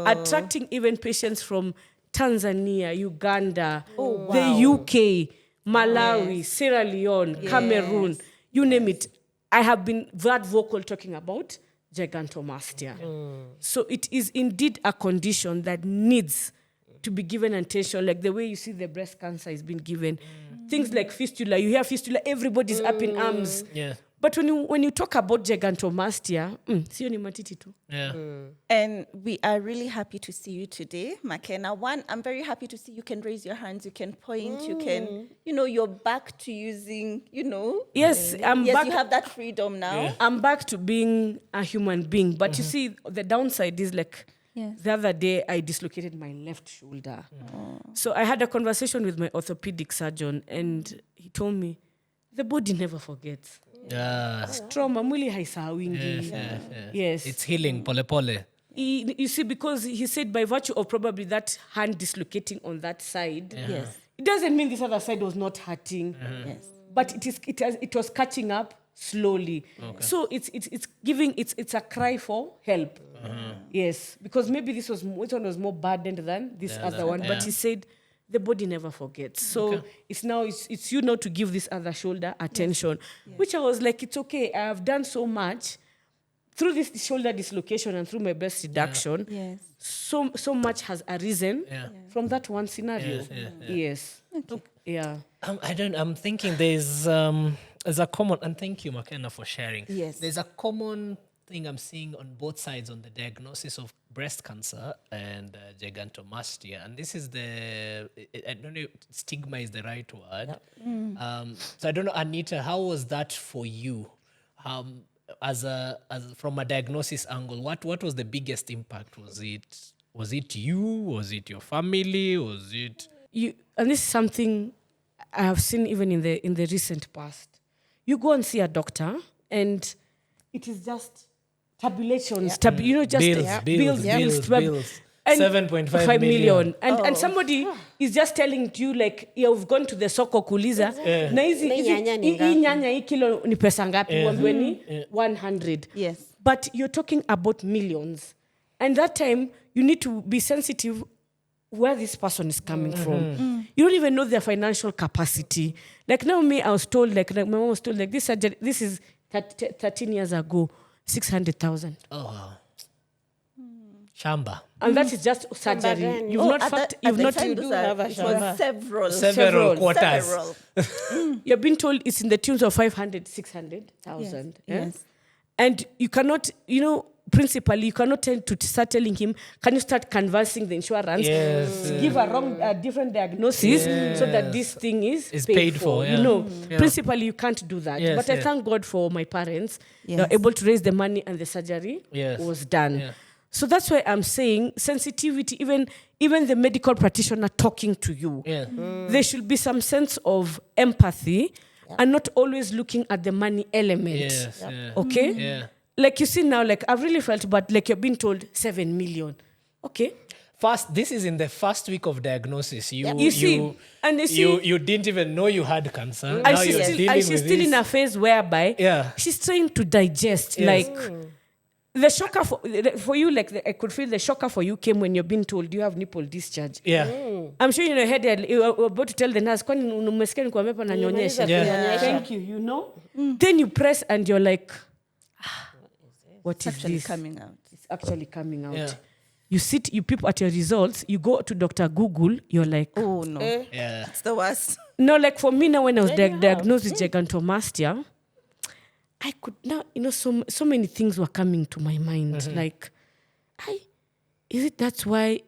Attracting even patients from Tanzania, Uganda, the UK, Malawi, Sierra Leone, Cameroon, you name it. I have been that vocal talking about gigantomastia. So it is indeed a condition that needs to be given attention, like the way you see the breast cancer is being given. Things like fistula, you hear fistula, everybody's up in arms. Yeah. But when you talk about gigantomastia, sio ni matiti tu. Yeah. And we are really happy to see you today, Makena. One, I'm very happy to see you can raise your hands, you can point, you can, you're back to using, Yes, I'm back. you have that freedom now. Yeah. I'm back to being a human being. But you see, the downside is like, Yes. the other day I dislocated my left shoulder. So I had a conversation with my orthopedic surgeon, and he told me, the body never forgets. Yeah. Trauma, mwili haisahawingi. Yes. It's healing, pole pole. You see, because he said by virtue of probably that hand dislocating on that side, Yes. it doesn't mean this other side was not hurting. Yes. But it was catching up slowly. Okay. So it's a cry for help. Yes, because maybe this one was more burdened than this other one. But he said the body never forgets. So it's you now to give this other shoulder attention, which I was like, it's okay. I have done so much through this shoulder dislocation and through my breast reduction. Yes. So much has arisen from that one scenario. Yes. Okay. Yeah. I'm thinking there's a common, and thank you, Makena, for sharing. Yes. There's a common thing I'm seeing on both sides on the diagnosis of breast cancer and gigantomastia. And this is I don't know if stigma is the right word. So I don't know, Anita, how was that for you? As from a diagnosis angle, what was the biggest impact? Was it you? Was it your family? Was it you? And this is something I have seen even in the recent past. You go and see a doctor, and it is just tabulations. Bills. And 7.5 million. And somebody is just telling you, like, you've gone to the soko kuliza, na hizi hii nyanya hii kilo ni pesa ngapi? Uambiwe ni 100. Yes. But you're talking about millions. And that time, you need to be sensitive where this person is coming from. You don't even know their financial capacity. Like now, I was told, like my mom was told, like this is 13 years ago, 600,000. Oh, wow. Shamba. And that is just surgery. You've not several quarters. You've been told it's in the tunes of 500, 600,000. Yes. And you cannot, principally, you cannot tend to start telling him, can you start canvassing the insurance? Yes. Give a different diagnosis so that this thing is paid for. Yeah. Principally, you can't do that. Yes, but I thank God for my parents. Yes. They were able to raise the money and the surgery was done. Yeah. So that's why I'm saying sensitivity, even the medical practitioner talking to you, there should be some sense of empathy and not always looking at the money element. Yes. Okay? Yeah. Like you see now, like I've really felt bad, like you're being told 7 million. Okay. This is in the first week of diagnosis. You didn't even know you had cancer. And now she's you're still, dealing and she's with still this. in a phase whereby she's trying to digest. Yes. Like the shocker for you, like I could feel the shocker for you came when you're being told you have nipple discharge. Yeah. I'm sure in your head you were about to tell the nurse, kwani umesikia niko hapa na nyonyesha. Thank you, Then you press and you're like, what is Actually this? coming out. It's actually coming out. Yeah. You sit, you peep at your results, you go to Dr. Google, you're like, Oh no. Yeah. It's the worst. no, like for me now when I was diagnosed with gigantomastia, I could now, so many things were coming to my mind. Like, is it that's why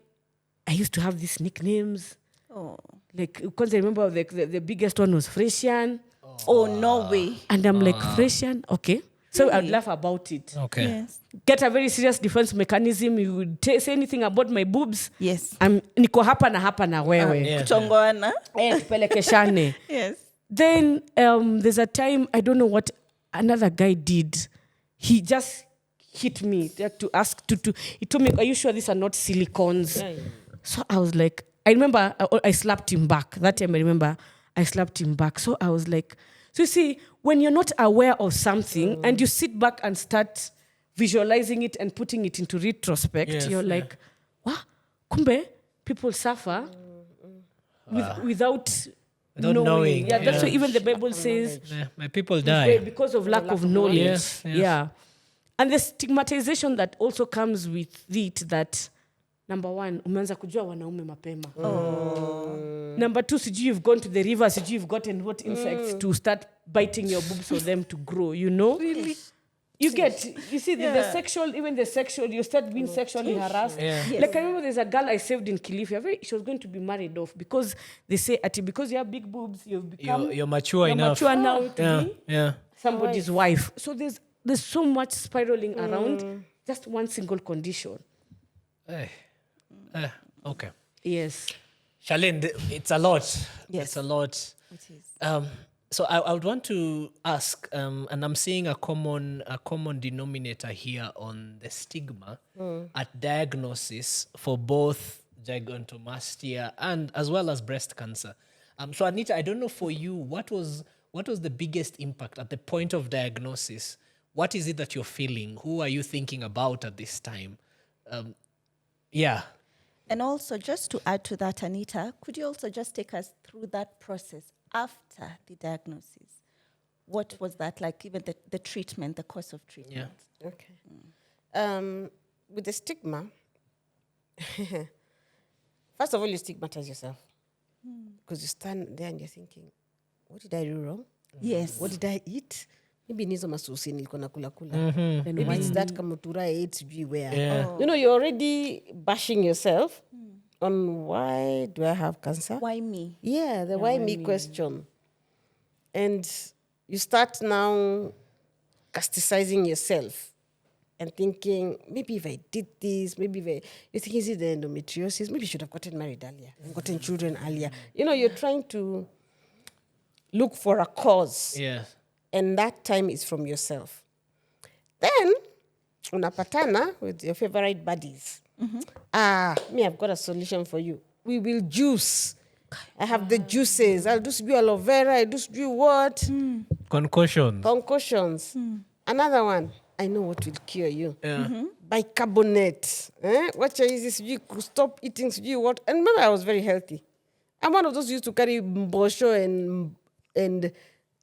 I used to have these nicknames? Oh. Like, because I remember the biggest one was Fresian. Oh, no way. And I'm like, Fresian? Okay. So I'd laugh about it. Okay. Yes. Get a very serious defense mechanism. You would say anything about my boobs. Yes. Niko hapa na wewe. Yeah. Kuchongoana. Tupelekeshane. Yes. Then there's a time, I don't know what another guy did. He just hit me to ask he told me, are you sure these are not silicones? Yeah. So I was like, I remember I slapped him back. That time I remember I slapped him back. So I was like, so you see, when you're not aware of something and you sit back and start visualizing it and putting it into retrospect, you're like, wow, kumbe, people suffer without knowing. Yeah, that's why even the Bible says, my people die because of lack of knowledge. Yes. Yeah. And the stigmatization that also comes with it, that number one, umeanza kujua wanaume mapema. Number two, sijui you've gone to the river, sijui you've gotten what insects to start biting your boobs for them to grow, you know? Really? You see, the sexual, you start being sexually harassed. Yeah. Yes. Like I remember there's a girl I saved in Kilifi. She was going to be married off because they say, because you have big boobs, you've become You're mature enough. mature now to be somebody's wife. So there's so much spiraling around just one single condition. Okay. Yes. Charlene, it's a lot. Yes. It's a lot. It is. So I would want to ask, and I'm seeing a common denominator here on the stigma at diagnosis for both gigantomastia and as well as breast cancer. So Anita, I don't know for you, what was the biggest impact at the point of diagnosis? What is it that you're feeling? Who are you thinking about at this time? And also, just to add to that, Anita, could you also just take us through that process after the diagnosis? What was that like, even the treatment, the course of treatment? Yeah. Okay. With the stigma, first of all, you stigmatize yourself. Because you stand there and you're thinking, what did I do wrong? Yes. What did I eat? Maybe nizo masusi nilikuwa nakula kula. Maybe it's that kamutura I ate sijui where. Yeah. You know, you're already bashing yourself on why do I have cancer? Why me? Yeah, the why me question. And you start now casticizing yourself and thinking, maybe if I did this, you think, is it the endometriosis? Maybe I should have gotten married earlier and gotten children earlier. You know, you're trying to look for a cause. Yeah. And that time is from yourself. Then, unapatana with your favorite buddies. I've got a solution for you. We will juice. I have the juices. I'll just do aloe vera. I'll just do what? Concussions. Another one. I know what will cure you. Bicarbonate. What is this? You could stop eating. You what? And remember, I was very healthy. I'm one of those who used to carry mbosho and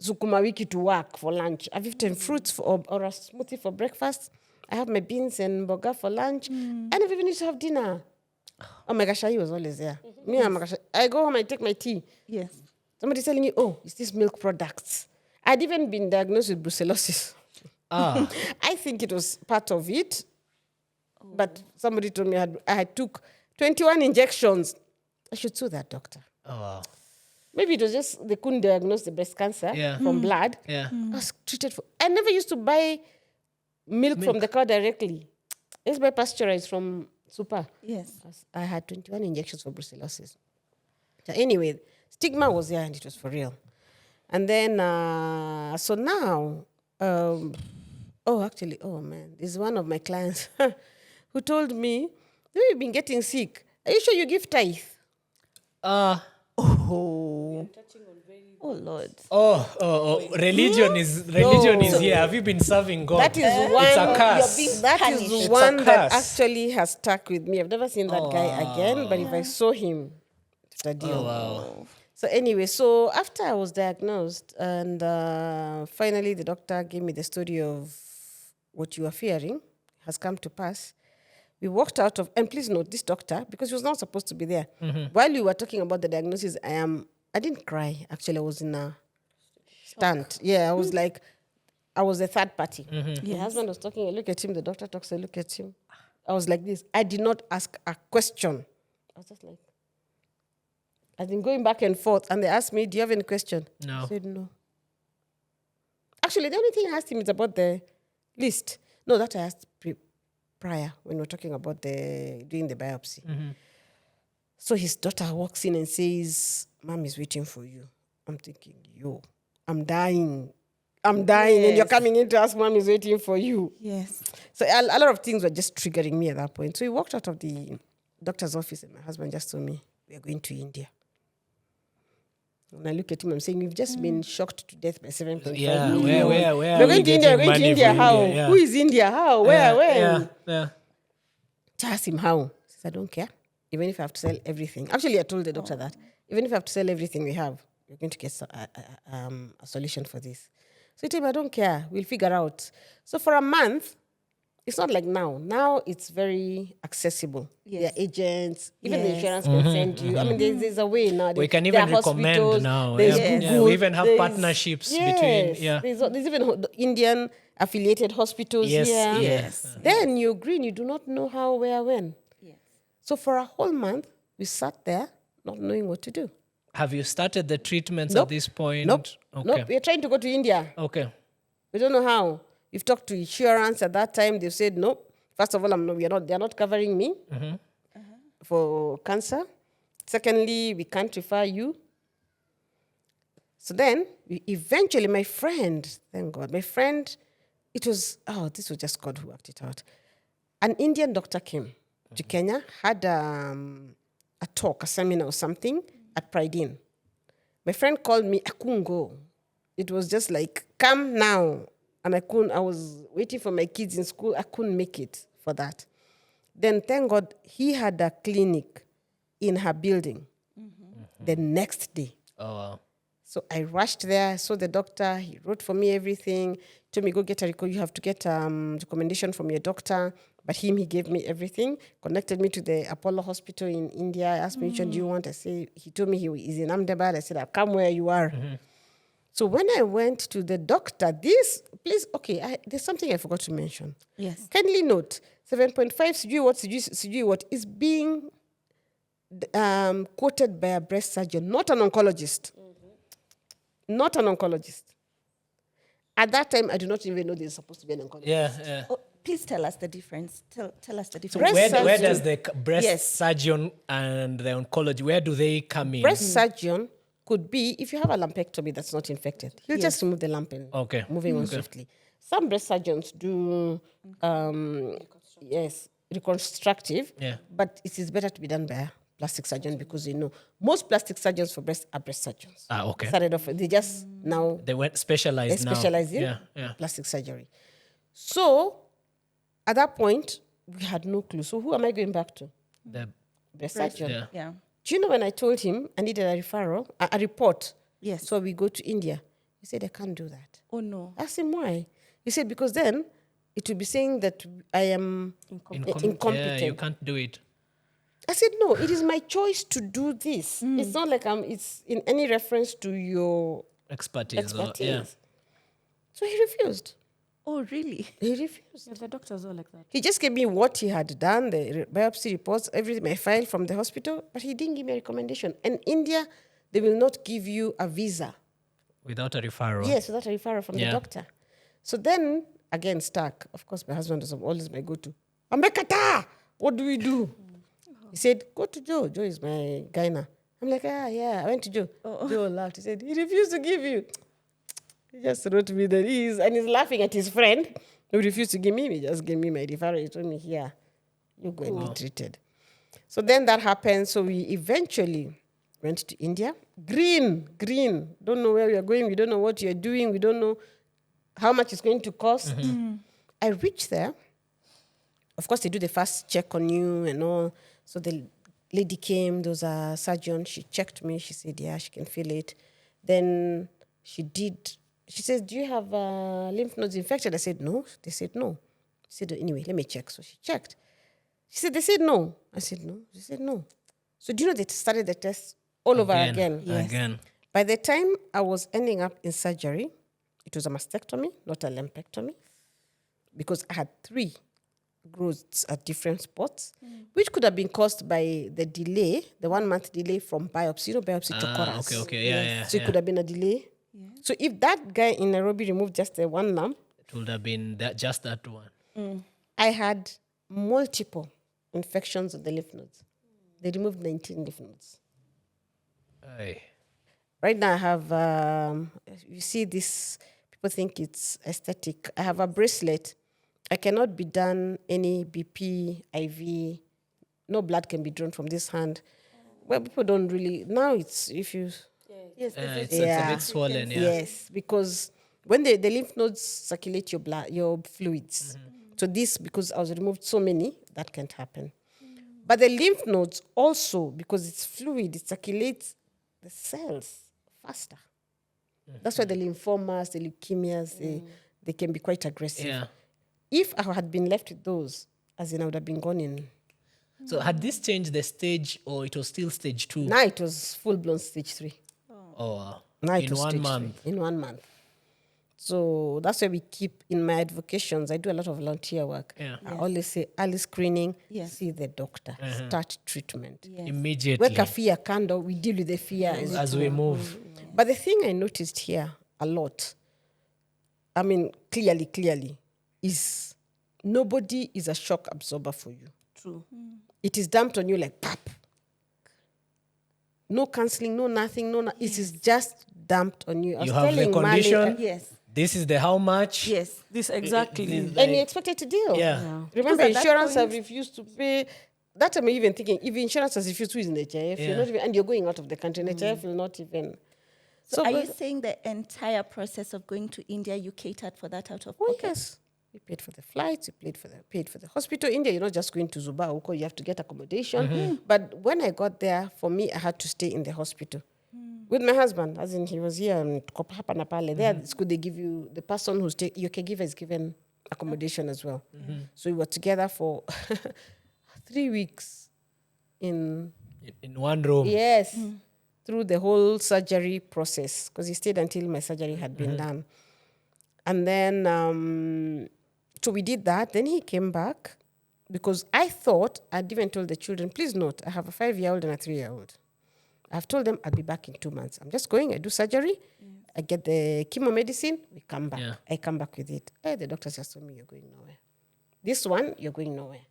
sukuma wiki to work for lunch. I've eaten fruits or a smoothie for breakfast. I have my beans and boga for lunch. I never even used to have dinner. Oh my gosh, I was always there. Me and my gosh, I go home, I take my tea. Yes. Somebody's telling me, oh, it's these milk products. I'd even been diagnosed with brucellosis. I think it was part of it. But somebody told me I took 21 injections. I should sue that doctor. Oh, wow. Maybe it was just they couldn't diagnose the breast cancer from blood. Yeah. I was treated for. I never used to buy milk from the cow directly. I used to buy pasteurized from Super. Yes. I had 21 injections for brucellosis. So anyway, stigma was there and it was for real. And then, so now, this is one of my clients who told me, you've been getting sick. Are you sure you give tithe? Oh, Lord. Religion is here. Have you been serving God? That is one. It's a curse. You're being That punished. is It's one a that curse. actually has stuck with me. I've never seen that guy again, but if I saw him, it's a deal. Oh, wow. So anyway, so after I was diagnosed, and finally the doctor gave me the story of what you are fearing has come to pass. We walked out of, and please note, this doctor, because he was not supposed to be there. While you were talking about the diagnosis, I didn't cry. Actually, I was in a stunt. Yeah, I was like, I was the third party. My husband was talking, I look at him, the doctor talks, I look at him. I was like this. I did not ask a question. I was just like, I've been going back and forth, and they asked me, do you have any question? No. I said, no. Actually, the only thing I asked him is about the list. No, that I asked prior when we were talking about doing the biopsy. So his daughter walks in and says, Mom is waiting for you. I'm thinking, I'm dying. And you're coming in to ask Mom is waiting for you. Yes. So a lot of things were just triggering me at that point. So he walked out of the doctor's office and my husband just told me, we are going to India. When I look at him, I'm saying, we've just been shocked to death by 7.5 Yeah, million. where We're are going we to India, we're getting going to money India, for how? India? Yeah. Who is India? How? Where? When? Yeah. To ask him how. He says, I don't care. Even if I have to sell everything. Actually, I told the doctor that. Even if I have to sell everything we have, we're going to get a solution for this. So he told me, I don't care. We'll figure out. So for a month, it's not like now. Now it's very accessible. Yes. There are agents, even the Yes. insurance can send you. I mean, there's a way now. We can There even are recommend hospitals, now. There's Yeah. Google. Yeah, we even have there's- partnerships yes, between. Yeah. There's even Indian affiliated hospitals Yes. here. Yes. Then you're green. You do not know how, where, when. Yes. So for a whole month, we sat there not knowing what to do. Have you started the treatments Nope. at this point? Nope. Okay. Nope. We're trying to go to India. Okay. We don't know how. We've talked to insurance at that time. They've said no. First of all, they're not covering me for cancer. Secondly, we can't refer you. So then, eventually, my friend, thank God, this was just God who worked it out. An Indian doctor came to Kenya, had a talk, a seminar or something at Pride Inn. My friend called me, I couldn't go. It was just like, come now. And I was waiting for my kids in school. I couldn't make it for that. Then, thank God, he had a clinic in her building the next day. Oh, wow. So I rushed there. I saw the doctor. He wrote for me everything. Told me, go get you have to get recommendation from your doctor. But he gave me everything. Connected me to the Apollo Hospital in India. Asked me, which one do you want? He told me he's in Ahmedabad. I said, I'll come where you are. So when I went to the doctor, there's something I forgot to mention. Yes. Kindly note, 7.5 sijui what is being quoted by a breast surgeon, not an oncologist. Not an oncologist. At that time, I do not even know there's supposed to be an oncologist. Yeah. Oh, please tell us the difference. Tell us the difference. breast Where surgeon- does the breast Yes. surgeon and the oncology, where do they come in? Breast surgeon could be, if you have a lumpectomy that's not infected, he'll just remove the lump and Okay. moving on swiftly. Some breast surgeons do, reconstructive, but it is better to be done by a plastic surgeon because most plastic surgeons for breast are breast surgeons. Okay. Started off, they just now They went specialized now. specialize in Yeah. plastic surgery. So at that point, we had no clue. So who am I going back to? The Breast surgeon. yeah. Yeah. Do you know when I told him I needed a referral, a report? Yes. So we go to India. He said, I can't do that. Oh no. I asked him why. He said, because then it would be saying that I am incompetent. Yeah, you can't do it. I said, no, it is my choice to do this. It's not like it's in any reference to your Expertise. expertise. Yeah. So he refused. Oh really? He refused. Yeah, the doctors are like that. He just gave me what he had done, the biopsy reports, everything, my file from the hospital, but he didn't give me a recommendation. In India, they will not give you a visa. Without a referral. Yes, without a referral from the Yeah. doctor. So then, again, stuck. Of course, my husband was always my go-to. Ambekata! What do we do? He said, go to Joe. Joe is my gyna. I'm like, yeah. I went to Joe. Joe laughed. He said, he refused to give you. He just wrote me that he's laughing at his friend who refused to give me. He just gave me my referral. He told me, here, you go and be treated. So then that happened. So we eventually went to India. Green. Don't know where we are going. We don't know what you're doing. We don't know how much it's going to cost. I reached there. Of course, they do the first check on you and all. So the lady came. There was a surgeon. She checked me. She said, yeah, she can feel it. Then she says, do you have lymph nodes infected? I said, no. They said, no. She said, anyway, let me check. So she checked. She said, they said no. I said, no. She said, no. So do you know they started the test all over again? Again. By the time I was ending up in surgery, it was a mastectomy, not a lumpectomy, because I had 3 growths at different spots, which could have been caused by the delay, the 1-month delay from biopsy. Biopsy chokoras. Okay. Yeah. So it could have been a delay. Yeah. So if that guy in Nairobi removed just the 1 lump, It would have been just that one. I had multiple infections of the lymph nodes. They removed 19 lymph nodes. Aye. Right now I have, you see this, people think it's aesthetic. I have a bracelet. I cannot be done any BP, IV. No blood can be drawn from this hand. Well, people don't really, now it's, if you... It's a bit swollen, yeah. Yes, because when the lymph nodes circulate your blood, your fluids. So this, because I was removed so many, that can't happen. But the lymph nodes also, because it's fluid, it circulates the cells faster. That's why the lymphomas, the leukemias, they can be quite aggressive. Yeah. if I had been left with those, as in I would have been gone in. So had this changed the stage, or it was still stage 2? Now it was full-blown stage 3. Oh, wow. Now it In was 1 stage month. 3, in 1 month. So that's why we keep, in my advocations, I do a lot of volunteer work. Yeah. I always say, early screening, Yes. see the doctor, start treatment. Yes. Immediately. Weka fear candle, we deal with the fear As we move. But the thing I noticed here a lot, I mean, clearly, is nobody is a shock absorber for you. True. It is dumped on you like pap. No counseling, no nothing, it is just dumped on you. I was You have the telling Mali, condition. Yes. This is the how much. Yes. This exactly. and you expected to deal. Yeah. Remember, Because at that insurance have point- refused to pay. That time, I'm even thinking, if insurance has refused, who is in the HIF? Yeah. You're not even, and you're going out of the country. And the HIF will not even. So are you but- saying the entire process of going to India, you catered for that out of Oh, pocket? yes. You paid for the flights, you paid for the hospital. India, you're not just going to Zuba, Uko, you have to get accommodation. But when I got there, for me, I had to stay in the hospital. With my husband, as in he was here and hapa na pale. There, it's good they give you, the person who's your caregiver is given accommodation as well. So we were together for 3 weeks in 1 room. yes, through the whole surgery process, because he stayed until my surgery had been done. And then, so we did that. Then he came back, because I thought, I'd even told the children, please note, I have a 5-year-old and a 3-year-old. I've told them I'll be back in 2 months. I'm just going, I do surgery, I get the chemo medicine, we come back. Yeah. I come back with it. The doctors just told me, you're going nowhere. This one, you're going nowhere.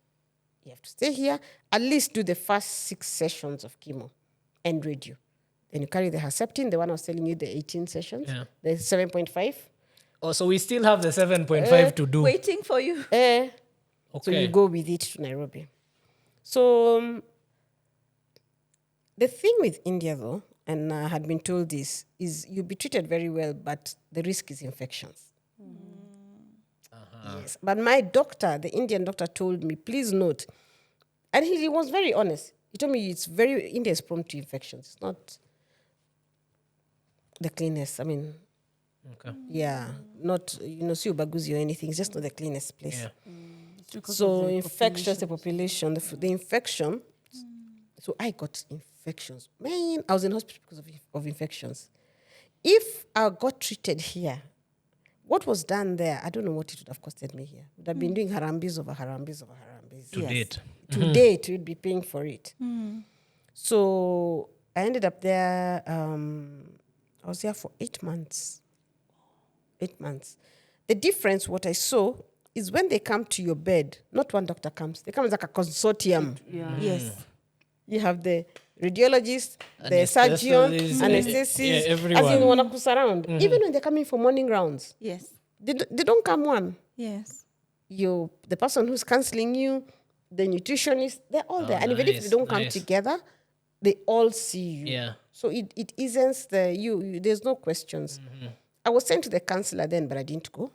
You have to stay here, at least do the first 6 sessions of chemo and radio. Then you carry the Herceptin, the one I was telling you, the 18 sessions, Yeah. the 7.5. Oh, so we still have the 7.5 to do. Waiting for you. So Okay. you go with it to Nairobi. So the thing with India, though, and I had been told this, is you'll be treated very well, but the risk is infections. Yes. But my doctor, the Indian doctor, told me, please note, and he was very honest. He told me India is prone to infections. It's not the cleanest. I mean, Okay. yeah, not, see ubaguzi or anything. It's just not the cleanest place. Yeah. So infections, the population, the infection. So I got infections. Man, I was in hospital because of infections. If I got treated here, what was done there, I don't know what it would have costed me here. Would have been doing harambis over harambis over harambis. To date. To date, we'd be paying for it. So I ended up there. I was there for 8 months. 8 months. The difference, what I saw, is when they come to your bed, not one doctor comes. They come as like a consortium. Yes. You have the radiologist, the surgeon, Anesthetist, anesthetist, everyone. as in wanakus around. Even when they're coming for morning rounds, Yes. they don't come one. Yes. The person who's counseling you, the nutritionist, they're all there. And even if they nice, don't come nice. together, they all see you. Yeah. So it isn't you there's no questions. I was sent to the counselor then, but I didn't go.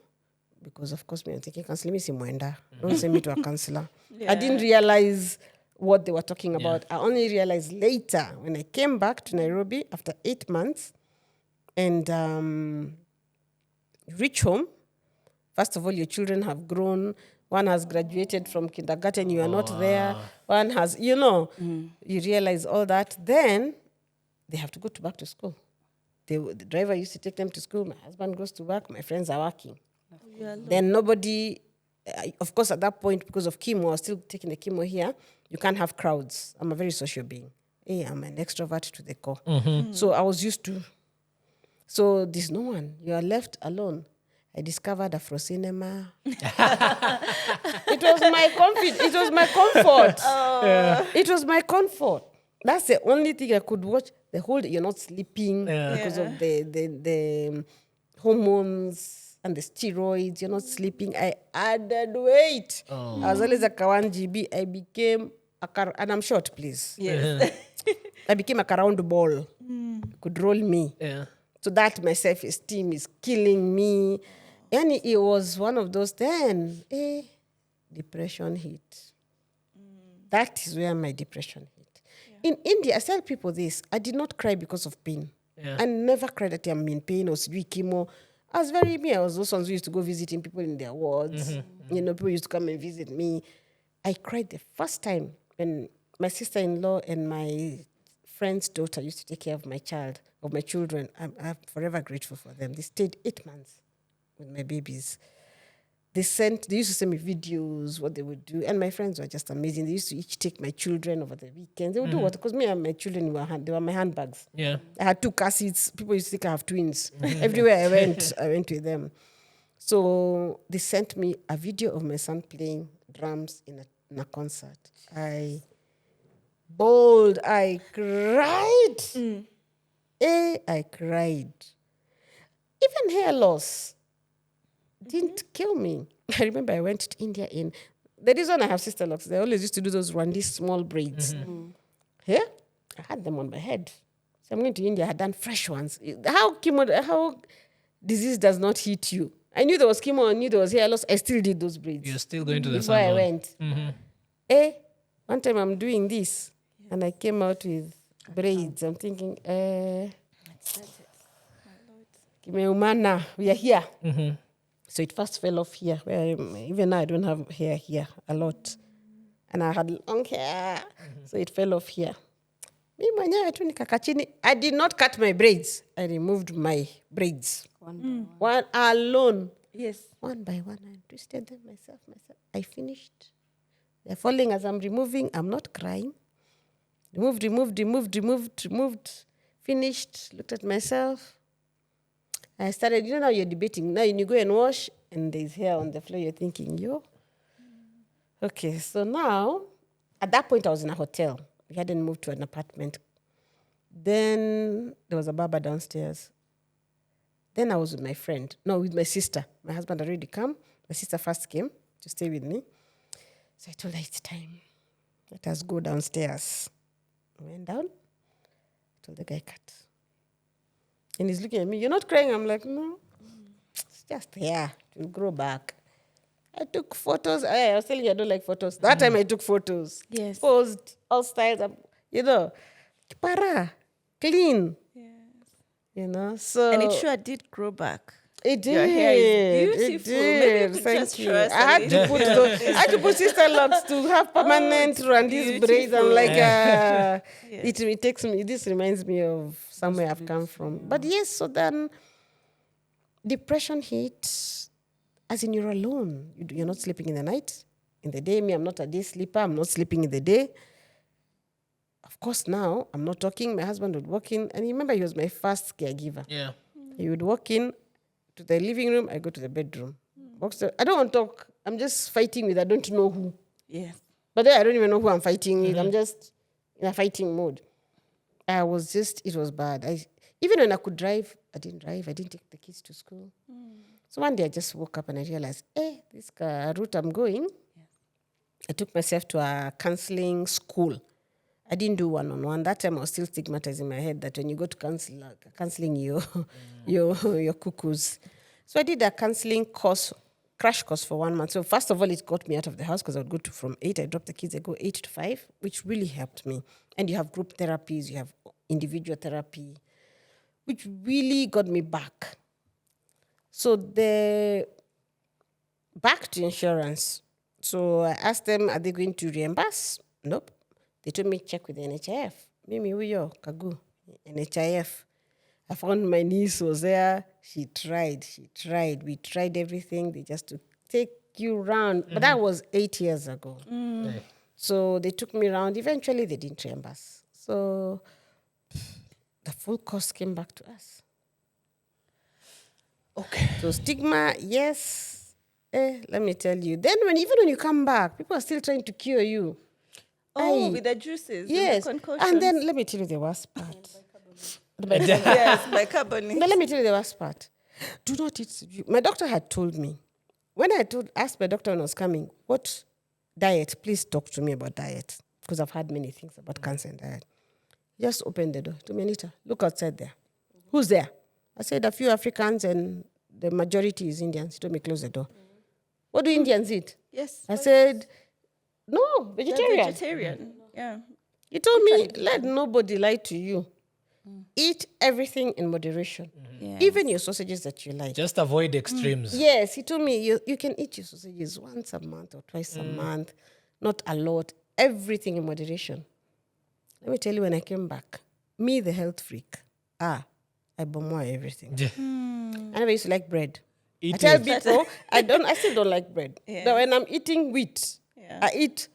Because of course, I'm thinking, counseling me si mwenda. Don't send me to a counselor. I didn't realize what they were talking about. I only realized later when I came back to Nairobi after 8 months and reach home. First of all, your children have grown. One has graduated from kindergarten. You are not there. One has, you realize all that. Then they have to go back to school. The driver used to take them to school. My husband goes to work. My friends are working. Then nobody, of course, at that point, because of chemo, I was still taking the chemo here. You can't have crowds. I'm a very social being. I'm an extrovert to the core. So I was used to. So there's no one. You are left alone. I discovered Afro cinema. It was my comfort. It was my comfort. It was my comfort. That's the only thing I could watch. The whole day, you're not sleeping because of the hormones and the steroids. You're not sleeping. I added weight. I was always like a 1 GB. I became and I'm short, please. Yes. I became a round ball. Could roll me. Yeah. So that my self-esteem is killing me. And it was one of those, then depression hit. That is where my depression hit. In India, I tell people this, I did not cry because of pain. Yeah. I never cried that I'm in pain or sijui chemo. I was very me. I was those ones who used to go visiting people in their wards. You know, people used to come and visit me. I cried the first time when my sister-in-law and my friend's daughter used to take care of my children. I'm forever grateful for them. They stayed 8 months with my babies. They used to send me videos, what they would do. And my friends were just amazing. They used to each take my children over the weekends. They would do what? Because me and my children they were my handbags. Yeah. I had 2 car seats. People used to think I have twins. Everywhere I went with them. So they sent me a video of my son playing drums in a concert. I cried. I cried. Even hair loss didn't kill me. I remember I went to India the reason I have sister locks, they always used to do those these small braids. Here, I had them on my head. So I'm going to India, I had done fresh ones. How disease does not hit you? I knew there was chemo, I knew there was hair loss. I still did those braids. You're still going to the before salon. I went. One time I'm doing this, and I came out with braids. I'm thinking, Kimeumana, we are here. So it first fell off here. Even now, I don't have hair here a lot. And I had long hair. So it fell off here. I did not cut my braids. I removed my braids. One alone. Yes. One by one, I twisted them myself. I finished. They're falling as I'm removing. I'm not crying. Removed. Finished. Looked at myself. I started, now you're debating. Now you go and wash, and there's hair on the floor. You're thinking, yo. Okay, so now, at that point, I was in a hotel. We hadn't moved to an apartment. Then there was a barber downstairs. Then I was with with my sister. My husband already come. My sister first came to stay with me. So I told her, it's time. Let us go downstairs. I went down. Told the guy, cut. And he's looking at me, you're not crying? I'm like, no, it's just hair. It will grow back. I took photos. I was telling you I don't like photos. That time I took photos. Yes. Posed, all styles, para, clean. Yes. So. And it sure did grow back. It did. Your hair is beautiful. It did. Maybe you could Thank just you. show us I had a to put I had to put sister locks to have permanent and these braids. I'm like, it takes me. This reminds me of somewhere I've come from. But yes, so then depression hits. As in, you're alone. You're not sleeping in the night. In the day, I'm not a day sleeper. I'm not sleeping in the day. Of course, now I'm not talking. My husband would walk in, and remember, he was my first caregiver. Yeah. He would walk in to the living room. I go to the bedroom. I don't want to talk. I'm just fighting with I don't know who. Yes. But then I don't even know who I'm fighting with. I'm just in a fighting mode. It was bad. Even when I could drive, I didn't drive. I didn't take the kids to school. So one day I just woke up and I realized, this route I'm going, I took myself to a counseling school. I didn't do one-on-one. That time I was still stigmatizing my head that when you go to counseling, you're cuckoos. So I did a counseling crash course for 1 month. So first of all, it got me out of the house because I would go from 8, I drop the kids, I go 8 to 5, which really helped me. And you have group therapies, you have individual therapy, which really got me back. So back to insurance. So I asked them, are they going to reimburse? Nope. They told me, check with the NHIF. Mimi huyo, kagu, NHIF. I found my niece was there. She tried. We tried everything. They just to take you around. But that was 8 years ago. Right. So they took me around. Eventually, they didn't reimburse. So the full cost came back to us. Okay. So stigma, yes. Let me tell you. Then even when you come back, people are still trying to cure you. With the juices. Yes. And the concoctions. And then let me tell you the worst part. Yes, bicarbonate. But let me tell you the worst part. Do not eat. My doctor had told me. When I asked my doctor when I was coming, what diet? Please talk to me about diet. Because I've heard many things about cancer and diet. Just open the door. To me, Anita, look outside there. Who's there? I said, a few Africans and the majority is Indians. He told me, close the door. What do Indians eat? Yes. I said, no, They're vegetarian. vegetarian. Yeah. He told me, let nobody lie to you. Eat everything in moderation. Yes. Even your sausages that you like. Just avoid extremes. Yes, he told me you can eat your sausages once a month or twice a month, not a lot. Everything in moderation. Let me tell you, when I came back, me, the health freak, I bomb everything. I never used to like bread. I Eat tell it. people I still don't like bread. But when I'm eating wheat, I eat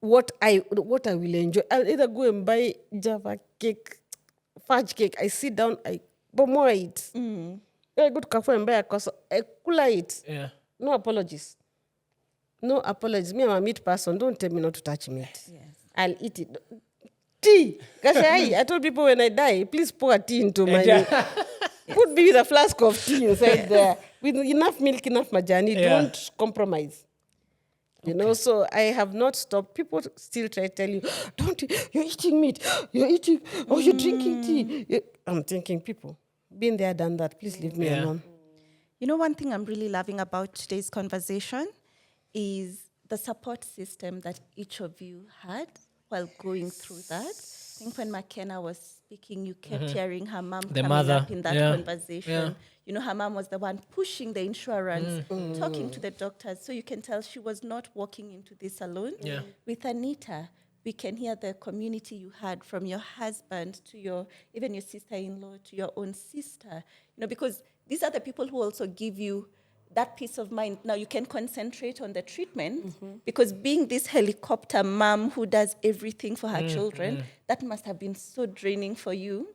what I will enjoy. I'll either go and buy Java cake, fudge cake. I sit down, I bomb it. I go to cafe and buy a course. I cooler it. Yeah. No apologies. No apologies. Me, I'm a meat person. Don't tell me not to touch meat. Yes. I'll eat it. Tea. Gashai, I told people when I die, please pour a tea into my Put me with a flask of tea inside there. With enough milk, enough majani. Yeah. Don't compromise. You know, so I have not stopped. People still try to tell you, don't, you're eating meat. You're eating, you're drinking tea. I'm thinking, people, been there, done that. Please leave me alone. You know, one thing I'm really loving about today's conversation is the support system that each of you had while going through that. I think when Makena was speaking, you kept hearing her mom coming mother, up in that conversation. yeah. You know, her mom was the one pushing the insurance, talking to the doctors. So you can tell she was not walking into this alone. Yeah. With Anita, we can hear the community you had from your husband to even your sister-in-law to your own sister. You know, because these are the people who also give you that peace of mind. Now you can concentrate on the treatment because being this helicopter mom who does everything for her children, that must have been so draining for you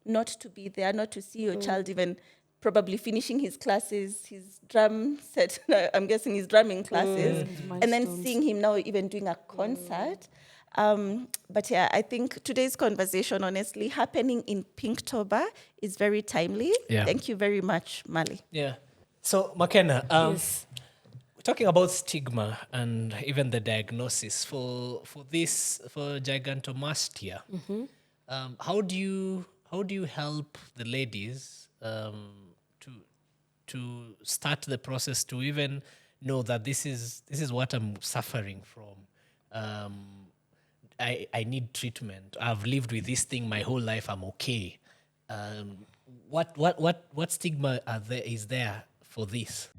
not to be there, not to see your child even probably finishing his classes, his drum set, I'm guessing his drumming classes, and then seeing him now even doing a concert. But yeah, I think today's conversation, honestly, happening in Pinktober is very timely. Yeah. Thank you very much, Mali. Yeah. So, Makena, Yes. we're talking about stigma and even the diagnosis for Gigantomastia. How do you help the ladies to start the process to even know that this is what I'm suffering from? I need treatment. I've lived with this thing my whole life. I'm okay. What stigma is there for this?